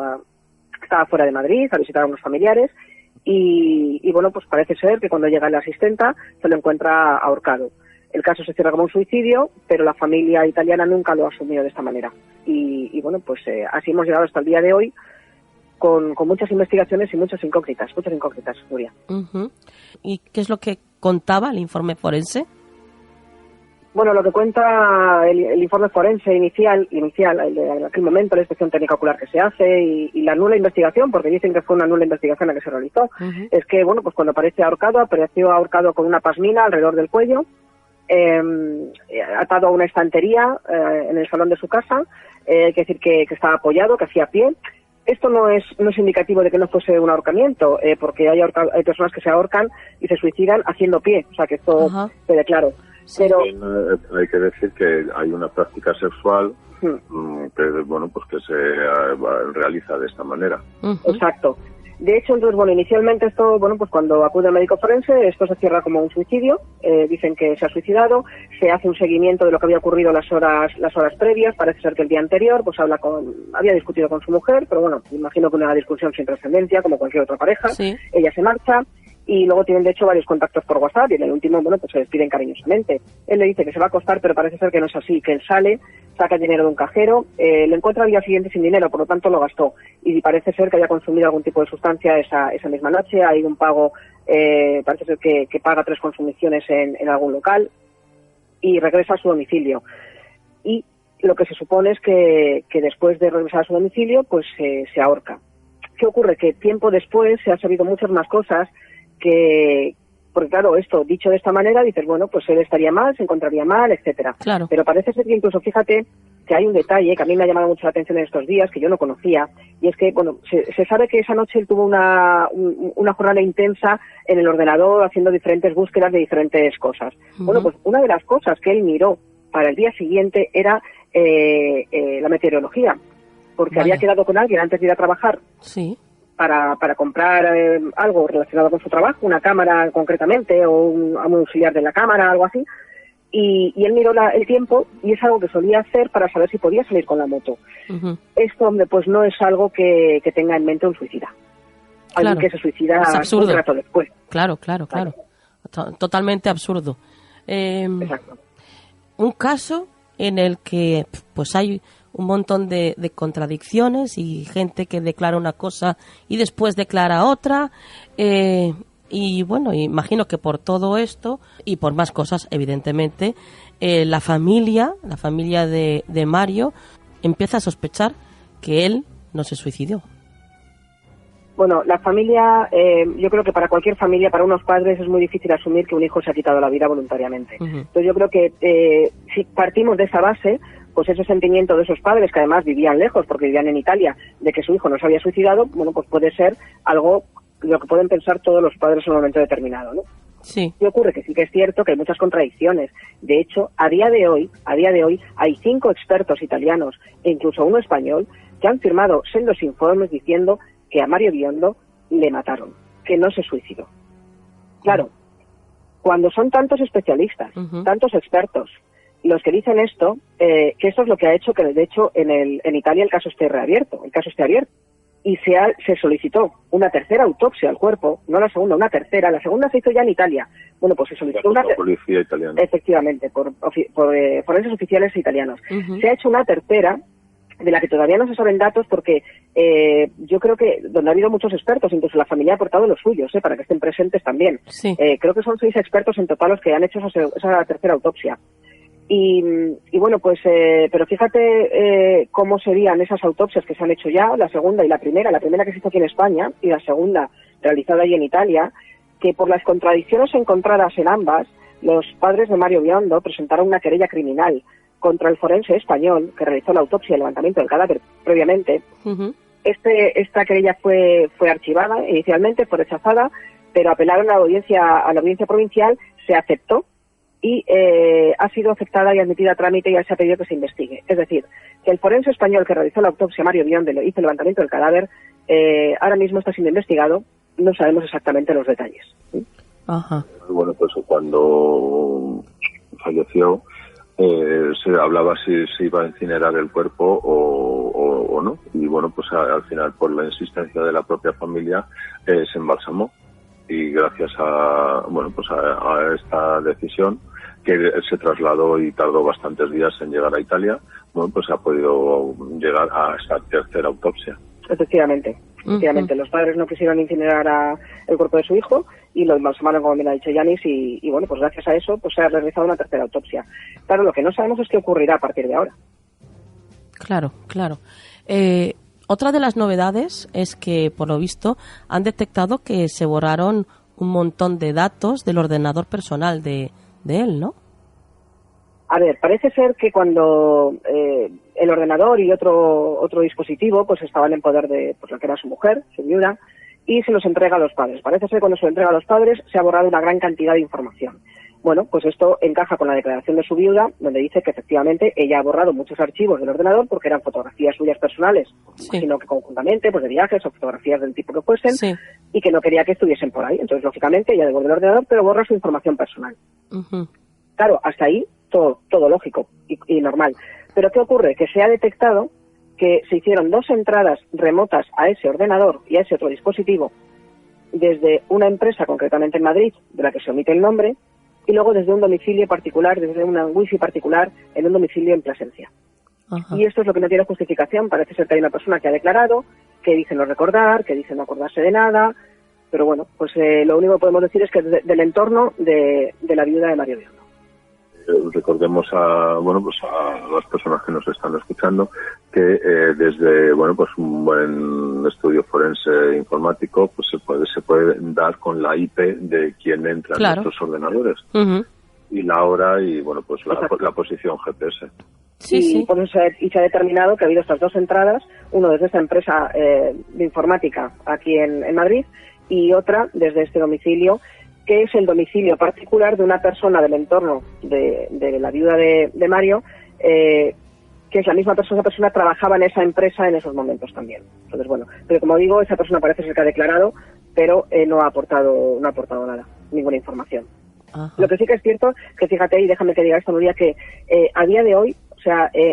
estaba fuera de Madrid a visitar a unos familiares y bueno, pues parece ser que cuando llega la asistenta se lo encuentra ahorcado. El caso se cierra como un suicidio, pero la familia italiana nunca lo ha asumido de esta manera. Y bueno, pues así hemos llegado hasta el día de hoy, con muchas investigaciones y muchas incógnitas, Nuria. Uh-huh. ¿Y qué es lo que contaba el informe forense? Bueno, lo que cuenta el informe forense inicial, en aquel momento, la inspección técnica ocular que se hace y la nula investigación, porque dicen que fue una nula investigación la que se realizó, uh-huh. Es que, bueno, pues cuando apareció ahorcado con una pasmina alrededor del cuello, atado a una estantería en el salón de su casa, hay que decir que estaba apoyado, que hacía pie. Esto no es indicativo de que no fuese un ahorcamiento, porque hay personas que se ahorcan y se suicidan haciendo pie, o sea que esto quede claro. Sí. Pero hay que decir que hay una práctica sexual que se realiza de esta manera. Uh-huh. Exacto. De hecho, entonces, inicialmente esto, pues cuando acude al médico forense, esto se cierra como un suicidio, dicen que se ha suicidado, se hace un seguimiento de lo que había ocurrido las horas previas, parece ser que el día anterior, pues había discutido con su mujer, pero imagino que una discusión sin trascendencia, como cualquier otra pareja, sí. Ella se marcha, y luego tienen de hecho varios contactos por WhatsApp, y en el último, pues se despiden cariñosamente. Él le dice que se va a acostar, pero parece ser que no es así, que él sale, saca el dinero de un cajero, lo encuentra al día siguiente sin dinero, por lo tanto lo gastó, y parece ser que haya consumido algún tipo de sustancia esa misma noche. Hay un pago, parece ser que paga 3 consumiciones en algún local, y regresa a su domicilio. Y lo que se supone es que después de regresar a su domicilio, pues se ahorca. ¿Qué ocurre? Que tiempo después se han sabido muchas más cosas porque claro, esto dicho de esta manera, dices, pues él estaría mal, se encontraría mal, etcétera. Claro. Pero parece ser que incluso, fíjate, que hay un detalle que a mí me ha llamado mucho la atención en estos días, que yo no conocía, y es que, se sabe que esa noche él tuvo una jornada intensa en el ordenador haciendo diferentes búsquedas de diferentes cosas. Uh-huh. Pues una de las cosas que él miró para el día siguiente era la meteorología, porque había quedado con alguien antes de ir a trabajar. Sí. Para comprar algo relacionado con su trabajo, una cámara concretamente, o un auxiliar de la cámara, algo así, y él miró el tiempo, y es algo que solía hacer para saber si podía salir con la moto. Uh-huh. Esto, pues no es algo que tenga en mente un suicida. Alguien que se suicida un rato después. Claro. Totalmente absurdo. Exacto. Un caso en el que pues hay un montón de contradicciones y gente que declara una cosa y después declara otra, y imagino que por todo esto y por más cosas, evidentemente, la familia de Mario empieza a sospechar que él no se suicidó. La familia, yo creo que para cualquier familia, para unos padres, es muy difícil asumir que un hijo se ha quitado la vida voluntariamente. Uh-huh. Entonces yo creo que si partimos de esa base, pues ese sentimiento de esos padres, que además vivían lejos porque vivían en Italia, de que su hijo no se había suicidado, pues puede ser algo lo que pueden pensar todos los padres en un momento determinado, ¿no? Sí. ¿Qué ocurre? Que sí que es cierto que hay muchas contradicciones. De hecho, a día de hoy hay 5 expertos italianos e incluso uno español que han firmado sendos informes diciendo que a Mario Biondo le mataron, que no se suicidó. Claro, cuando son tantos especialistas, uh-huh. tantos expertos, los que dicen esto, que esto es lo que ha hecho que, de hecho, en Italia el caso esté abierto. Y se solicitó una tercera autopsia al cuerpo, no la segunda, una tercera. La segunda se hizo ya en Italia. Pues se solicitó una policía italiana. Efectivamente, por forenses oficiales italianos. Uh-huh. Se ha hecho una tercera, de la que todavía no se saben datos, porque yo creo que donde ha habido muchos expertos, incluso la familia ha aportado los suyos, para que estén presentes también. Sí. Creo que son 6 expertos en total los que han hecho esa tercera autopsia. Pero fíjate cómo serían esas autopsias que se han hecho ya, la segunda y la primera que se hizo aquí en España y la segunda realizada allí en Italia, que por las contradicciones encontradas en ambas, los padres de Mario Biondo presentaron una querella criminal contra el forense español que realizó la autopsia y el levantamiento del cadáver previamente. Uh-huh. Esta querella fue archivada inicialmente, fue rechazada, pero apelaron a la audiencia provincial, se aceptó, y ha sido aceptada y admitida a trámite y ya se ha pedido que se investigue. Es decir, que el forense español que realizó la autopsia a Mario Biondo y hizo el levantamiento del cadáver ahora mismo está siendo investigado no sabemos exactamente los detalles. Ajá. Bueno, pues cuando falleció se hablaba si se iba a incinerar el cuerpo o no, y bueno, pues al final, por la insistencia de la propia familia, se embalsamó, y gracias a esta decisión, que se trasladó y tardó bastantes días en llegar a Italia, bueno, pues ha podido llegar a esta tercera autopsia. Efectivamente. Los padres no quisieron incinerar el cuerpo de su hijo y lo embalsamaron, como bien ha dicho Yanis, y bueno, pues gracias a eso pues se ha realizado una tercera autopsia. Claro, lo que no sabemos es qué ocurrirá a partir de ahora. Claro. Otra de las novedades es que, por lo visto, han detectado que se borraron un montón de datos del ordenador personal de él, ¿no? A ver, parece ser que cuando el ordenador y otro dispositivo pues estaban en poder de pues, la que era su mujer, su viuda, y se los entrega a los padres. Parece ser que cuando se lo entrega a los padres se ha borrado una gran cantidad de información. Bueno, pues esto encaja con la declaración de su viuda, donde dice que efectivamente ella ha borrado muchos archivos del ordenador porque eran fotografías suyas personales, sino que conjuntamente, pues de viajes o fotografías del tipo que fuesen, y que no quería que estuviesen por ahí. Entonces, lógicamente, ella devuelve el ordenador, pero borra su información personal. Claro, hasta ahí todo lógico y normal. Pero ¿qué ocurre? Que se ha detectado que se hicieron 2 entradas remotas a ese ordenador y a ese otro dispositivo desde una empresa, concretamente en Madrid, de la que se omite el nombre, y luego desde un domicilio particular, desde una wifi particular, en un domicilio en Plasencia. Y esto es lo que no tiene justificación. Parece ser que hay una persona que ha declarado, que dice no recordar, que dice no acordarse de nada, pero bueno, pues lo único que podemos decir es que del entorno de la viuda de Mario Biondo. Recordemos a las personas que nos están escuchando que desde un buen estudio forense informático pues se puede dar con la IP de quien entra en nuestros ordenadores y la hora y la posición GPS. Pues se ha determinado que ha habido estas 2 entradas, uno desde esta empresa de informática aquí en Madrid y otra desde este domicilio, que es el domicilio particular de una persona del entorno de la viuda de Mario, que es la misma persona. Esa persona trabajaba en esa empresa en esos momentos también. Entonces, bueno, pero como digo, esa persona parece ser que ha declarado, pero no ha aportado nada, ninguna información. Lo que sí que es cierto, que fíjate, y déjame que diga esto, Nuria, que a día de hoy,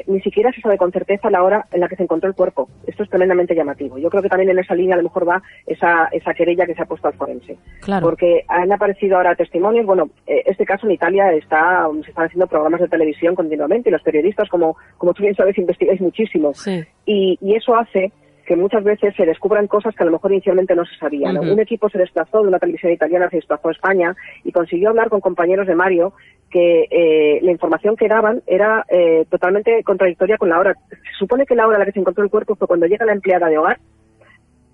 ni siquiera se sabe con certeza la hora en la que se encontró el cuerpo. Esto es tremendamente llamativo. Yo creo que también en esa línea a lo mejor va esa querella que se ha puesto al forense. Claro. Porque han aparecido ahora testimonios. Bueno, este caso en Italia se están haciendo programas de televisión continuamente y los periodistas, como tú bien sabes, investigáis muchísimo. Sí. Y eso hace que muchas veces se descubran cosas que a lo mejor inicialmente no se sabían, ¿no? Un equipo se desplazó de una televisión italiana, se desplazó a España y consiguió hablar con compañeros de Mario que la información que daban era totalmente contradictoria con la hora. Se supone que la hora a la que se encontró el cuerpo fue cuando llega la empleada de hogar,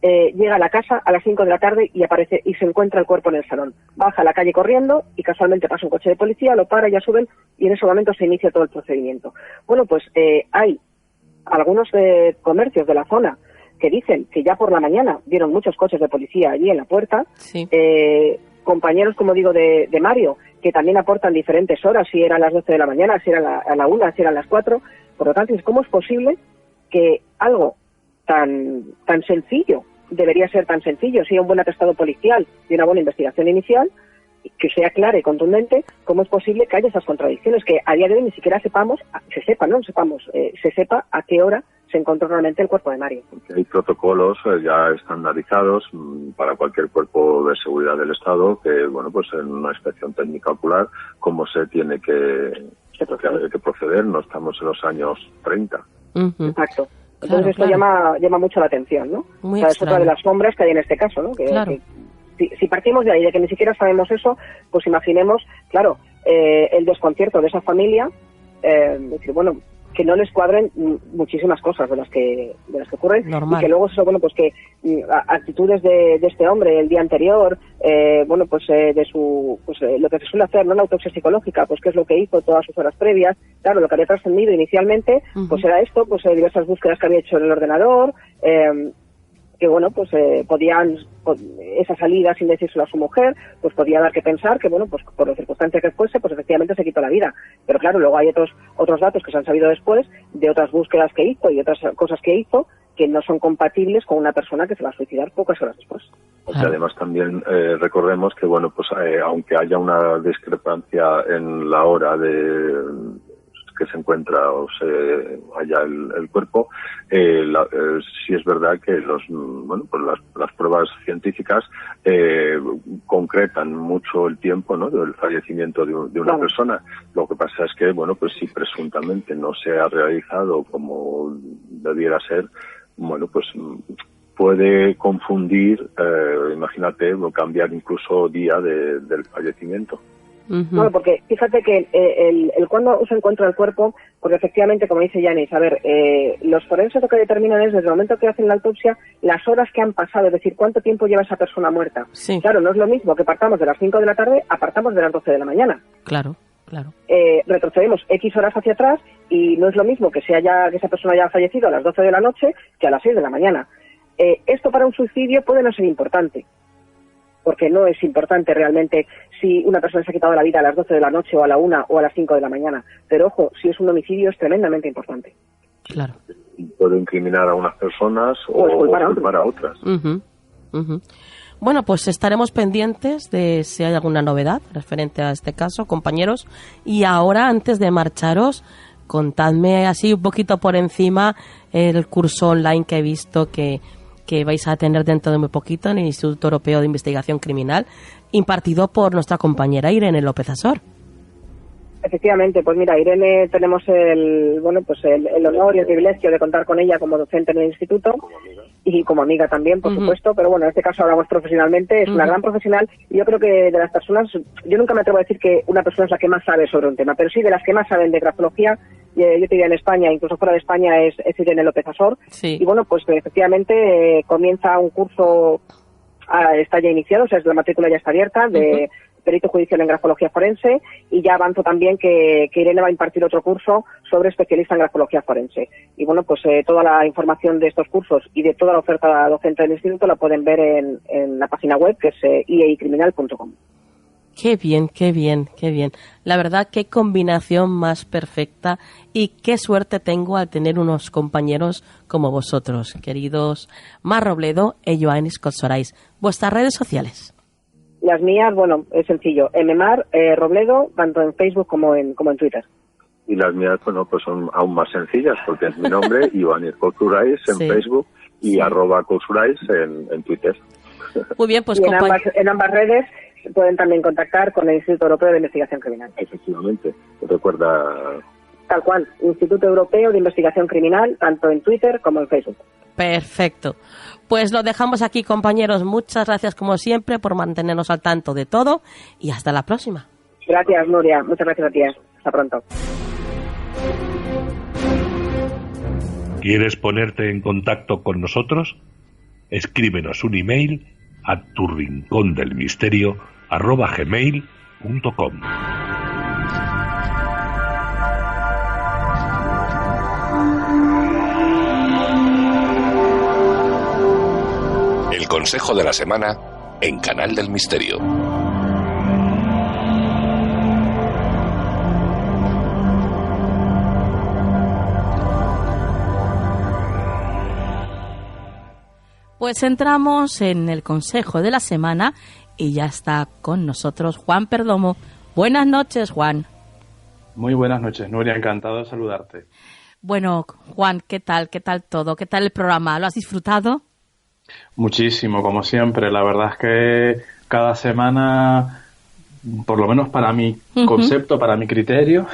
llega a la casa a las 5 de la tarde y aparece y se encuentra el cuerpo en el salón. Baja a la calle corriendo y casualmente pasa un coche de policía, lo para, ya suben y en ese momento se inicia todo el procedimiento. Bueno, pues hay algunos comercios de la zona que dicen que ya por la mañana vieron muchos coches de policía allí en la puerta. Compañeros, como digo, de Mario, que también aportan diferentes horas, si eran las 12 de la mañana, si era a la 1, si eran las 4. Por lo tanto, ¿cómo es posible que algo tan sencillo, debería ser tan sencillo, si hay un buen atestado policial y una buena investigación inicial, que sea clara y contundente, cómo es posible que haya esas contradicciones, que a día de hoy ni siquiera se sepa a qué hora se encontró realmente el cuerpo de Mario? Hay protocolos ya estandarizados para cualquier cuerpo de seguridad del Estado que, en una inspección técnica ocular, cómo se tiene que proceder. No estamos en los años 30. Exacto. Entonces esto llama mucho la atención, ¿no? Es otra de las sombras que hay en este caso, ¿no? Que si partimos de ahí, de que ni siquiera sabemos eso, pues imaginemos, el desconcierto de esa familia, decir, que no les cuadren muchísimas cosas de las que ocurren. Normal. Y que luego eso, que actitudes de este hombre el día anterior, de su, lo que se suele hacer, ¿no? La autopsia psicológica, pues qué es lo que hizo todas sus horas previas. Claro, lo que había trascendido inicialmente, pues era esto, diversas búsquedas que había hecho en el ordenador, que podían, esa salida sin decírselo a su mujer, pues podía dar que pensar que, por las circunstancias que fuese, pues efectivamente se quitó la vida. Pero claro, luego hay otros datos que se han sabido después, de otras búsquedas que hizo y otras cosas que hizo, que no son compatibles con una persona que se va a suicidar pocas horas después. Porque además también recordemos que, bueno, pues aunque haya una discrepancia en la hora de que se encuentra o se halla el cuerpo, sí es verdad que las pruebas científicas concretan mucho el tiempo, ¿no?, del fallecimiento de una persona. Lo que pasa es que, bueno, pues si presuntamente no se ha realizado como debiera ser, bueno, pues puede confundir, imagínate, o cambiar incluso día del fallecimiento. Bueno, porque fíjate que el cuando se encuentra el cuerpo, porque efectivamente, como dice Yanis, a ver, los forenses lo que determinan es, desde el momento que hacen la autopsia, las horas que han pasado, es decir, cuánto tiempo lleva esa persona muerta. Sí. Claro, no es lo mismo que partamos de las 5 de la tarde a partamos de las 12 de la mañana. Claro. Retrocedemos X horas hacia atrás y no es lo mismo que esa persona haya fallecido a las 12 de la noche que a las 6 de la mañana. Esto para un suicidio puede no ser importante, porque no es importante realmente si una persona se ha quitado la vida a las 12 de la noche o a la 1 o a las 5 de la mañana. Pero ojo, si es un homicidio es tremendamente importante. Claro. Puede incriminar a unas personas o culpar a otras. Bueno, pues estaremos pendientes de si hay alguna novedad referente a este caso, compañeros. Y ahora, antes de marcharos, contadme así un poquito por encima el curso online que he visto que vais a tener dentro de muy poquito en el Instituto Europeo de Investigación Criminal, impartido por nuestra compañera Irene López Asor. Efectivamente, pues mira, Irene, tenemos el honor y el privilegio de contar con ella como docente en el instituto y como amiga también, por supuesto, pero bueno, en este caso hablamos profesionalmente, es una gran profesional y yo creo que de las personas, yo nunca me atrevo a decir que una persona es la que más sabe sobre un tema, pero sí de las que más saben de grafología. Yo te diría en España, incluso fuera de España, es Irene López Asor. Sí. Y bueno, pues efectivamente comienza un curso, está ya iniciado, o sea, la matrícula ya está abierta, de perito judicial en grafología forense, y ya avanzo también que Irene va a impartir otro curso sobre especialista en grafología forense. Y bueno, pues toda la información de estos cursos y de toda la oferta docente del instituto la pueden ver en la página web, que es ieicriminal.com. Qué bien. La verdad, qué combinación más perfecta y qué suerte tengo al tener unos compañeros como vosotros, queridos Mar Robledo y Ioannis Kontzorais. ¿Vuestras redes sociales? Las mías, bueno, es sencillo. Mmar Robledo, tanto en Facebook como en Twitter. Y las mías, bueno, pues son aún más sencillas, porque es mi nombre, Ioannis Kontzorais en Facebook y @Kontzorais en Twitter. Muy bien, pues en ambas redes pueden también contactar con el Instituto Europeo de Investigación Criminal. Efectivamente, recuerda... Tal cual, Instituto Europeo de Investigación Criminal, tanto en Twitter como en Facebook. Perfecto. Pues lo dejamos aquí, compañeros. Muchas gracias, como siempre, por mantenernos al tanto de todo y hasta la próxima. Gracias, Nuria. Muchas gracias a ti. Hasta pronto. ¿Quieres ponerte en contacto con nosotros? Escríbenos un email a turincondelmisterio@gmail.com. El consejo de la semana en Canal del Misterio. Pues entramos en el consejo de la semana y ya está con nosotros Juan Perdomo. Buenas noches, Juan. Muy buenas noches, Nuria, encantado de saludarte. Bueno, Juan, ¿qué tal? ¿Qué tal todo? ¿Qué tal el programa? ¿Lo has disfrutado? Muchísimo, como siempre. La verdad es que cada semana, por lo menos para mi concepto, para mi criterio,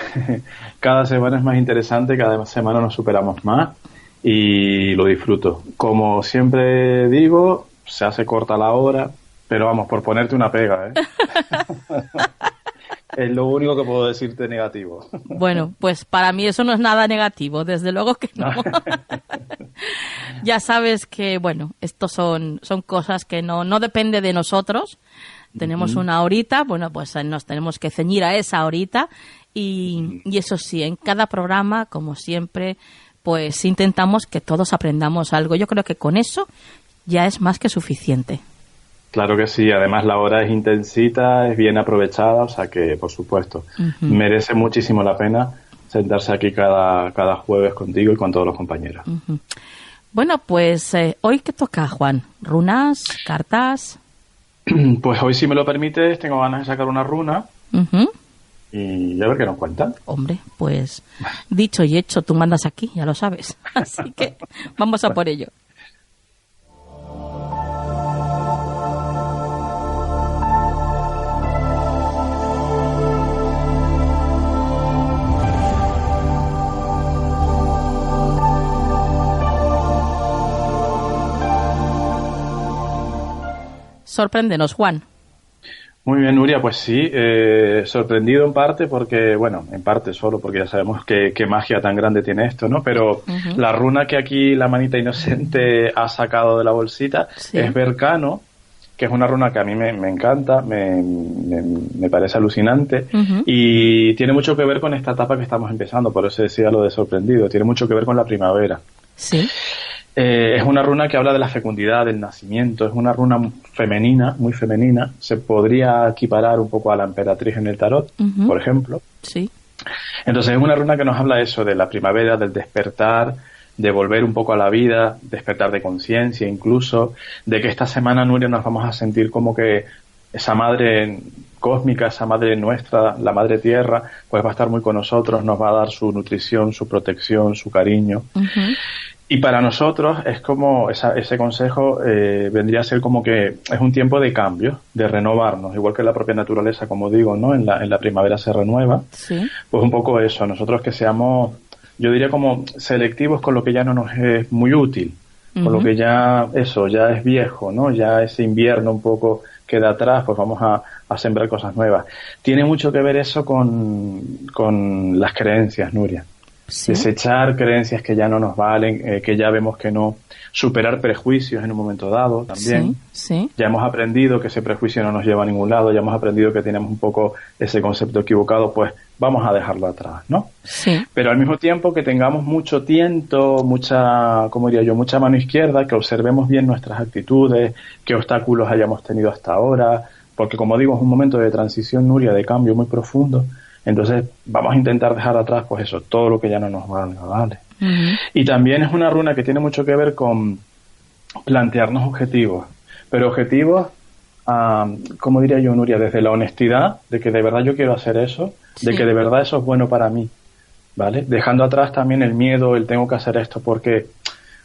cada semana es más interesante, cada semana nos superamos más y lo disfruto. Como siempre digo, se hace corta la hora, pero vamos, por ponerte una pega, ¿eh? Es lo único que puedo decirte negativo. Bueno, pues para mí eso no es nada negativo, desde luego que no. Ya sabes que, bueno, estos son cosas que no depende de nosotros. Tenemos una horita, bueno, pues nos tenemos que ceñir a esa horita y eso sí, en cada programa, como siempre, pues intentamos que todos aprendamos algo. Yo creo que con eso ya es más que suficiente. Claro que sí, además la hora es intensita, es bien aprovechada, o sea que, por supuesto, merece muchísimo la pena sentarse aquí cada jueves contigo y con todos los compañeros. Bueno, pues hoy ¿qué toca, Juan? ¿Runas? ¿Cartas? Pues hoy, si me lo permites, tengo ganas de sacar una runa. Uh-huh. Y a ver qué nos cuentan. Hombre, pues dicho y hecho, tú mandas aquí, ya lo sabes. Así que vamos a por ello. Sorpréndenos, Juan. Muy bien, Nuria, pues sí, sorprendido en parte porque, bueno, en parte solo porque ya sabemos qué magia tan grande tiene esto, ¿no? Pero la runa que aquí la manita inocente ha sacado de la bolsita es Berkano, que es una runa que a mí me encanta, me parece alucinante y tiene mucho que ver con esta etapa que estamos empezando, por eso decía lo de sorprendido, tiene mucho que ver con la primavera. Sí. Es una runa que habla de la fecundidad, del nacimiento, es una runa femenina, muy femenina, se podría equiparar un poco a la emperatriz en el tarot, por ejemplo. Sí. Entonces es una runa que nos habla eso, de la primavera, del despertar, de volver un poco a la vida, despertar de conciencia incluso, de que esta semana, Nuria, nos vamos a sentir como que esa madre cósmica, esa madre nuestra, la madre tierra, pues va a estar muy con nosotros, nos va a dar su nutrición, su protección, su cariño. Y para nosotros es como ese consejo vendría a ser como que es un tiempo de cambio, de renovarnos, igual que la propia naturaleza, como digo, ¿no? En la primavera se renueva. Sí. Pues un poco eso, nosotros que seamos, yo diría como selectivos con lo que ya no nos es muy útil, con lo que ya es viejo, ¿no? Ya ese invierno un poco queda atrás, pues vamos a sembrar cosas nuevas. Tiene mucho que ver eso con las creencias, Nuria. ¿Sí? Desechar creencias que ya no nos valen, que ya vemos que no, superar prejuicios en un momento dado también. Sí. Ya hemos aprendido que ese prejuicio no nos lleva a ningún lado, ya hemos aprendido que tenemos un poco ese concepto equivocado, pues vamos a dejarlo atrás, ¿no? Sí. Pero al mismo tiempo que tengamos mucho tiento, mucha mano izquierda, que observemos bien nuestras actitudes, qué obstáculos hayamos tenido hasta ahora, porque como digo, es un momento de transición, Nuria, de cambio muy profundo. Entonces vamos a intentar dejar atrás pues eso, todo lo que ya no nos valga, ¿vale? Y también es una runa que tiene mucho que ver con plantearnos objetivos, pero objetivos, como diría yo, Nuria, desde la honestidad, de que de verdad yo quiero hacer eso, de que de verdad eso es bueno para mí, ¿vale? Dejando atrás también el miedo, el tengo que hacer esto porque,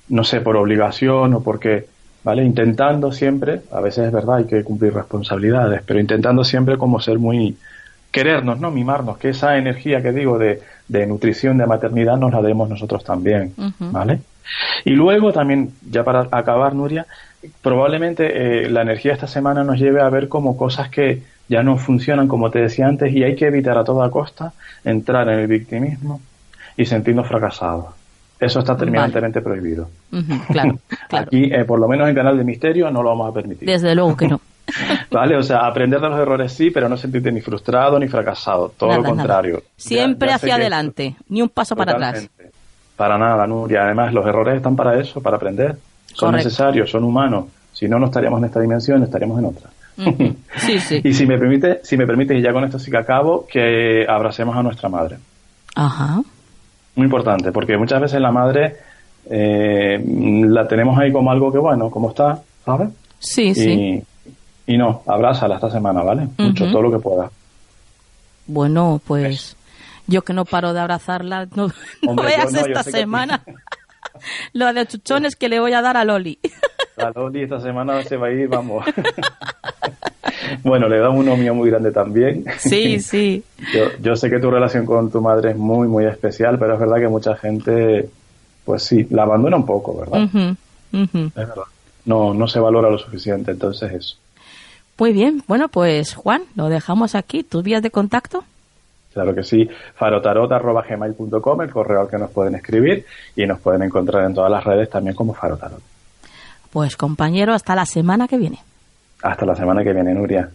no sé, por obligación o porque, ¿vale? Intentando siempre, a veces es verdad, hay que cumplir responsabilidades, pero intentando siempre como ser muy... querernos, ¿no? Mimarnos, que esa energía que digo de nutrición, de maternidad, nos la demos nosotros también, ¿vale? Y luego también, ya para acabar, Nuria, probablemente la energía esta semana nos lleve a ver como cosas que ya no funcionan, como te decía antes, y hay que evitar a toda costa entrar en el victimismo y sentirnos fracasados. Eso está terminantemente prohibido. Claro. Aquí, por lo menos en Canal de Misterio, no lo vamos a permitir. Desde luego que no. Vale, o sea, aprender de los errores sí, pero no sentirte ni frustrado ni fracasado, todo lo contrario. Nada. Siempre hacia adelante, ni un paso para atrás. Para nada, Nuria. Además, los errores están para eso, para aprender. Son necesarios, son humanos. Si no, no estaríamos en esta dimensión, estaríamos en otra. Sí. Y si me permites, y ya con esto sí que acabo, que abracemos a nuestra madre. Ajá. Muy importante, porque muchas veces la madre la tenemos ahí como algo que, bueno, como está, ¿sabes? Sí. Y no, abrázala esta semana, ¿vale? Mucho, todo lo que pueda. Bueno, pues yo que no paro de abrazarla, no veas esta semana lo de chuchones que le voy a dar a Loli. La Loli esta semana se va a ir, vamos. Bueno, le da uno mío muy grande también. Sí. Yo sé que tu relación con tu madre es muy, muy especial, pero es verdad que mucha gente, pues sí, la abandona un poco, ¿verdad? Es verdad. No se valora lo suficiente, entonces eso. Muy bien, bueno, pues Juan, lo dejamos aquí. ¿Tus vías de contacto? Claro que sí, farotarot@gmail.com, el correo al que nos pueden escribir, y nos pueden encontrar en todas las redes también como Farotarot. Pues compañero, hasta la semana que viene. Hasta la semana que viene, Nuria.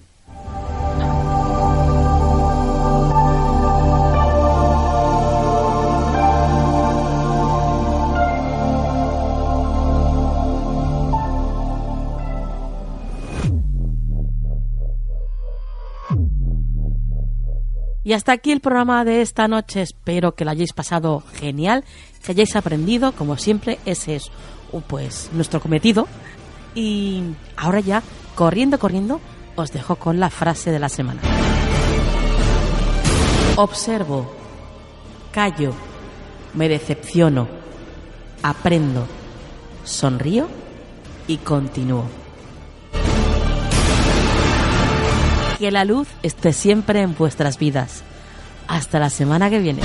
Y hasta aquí el programa de esta noche. Espero que lo hayáis pasado genial, que hayáis aprendido. Como siempre, ese es pues nuestro cometido. Y ahora ya, corriendo, os dejo con la frase de la semana. Observo, callo, me decepciono, aprendo, sonrío y continúo. Que la luz esté siempre en vuestras vidas. Hasta la semana que viene.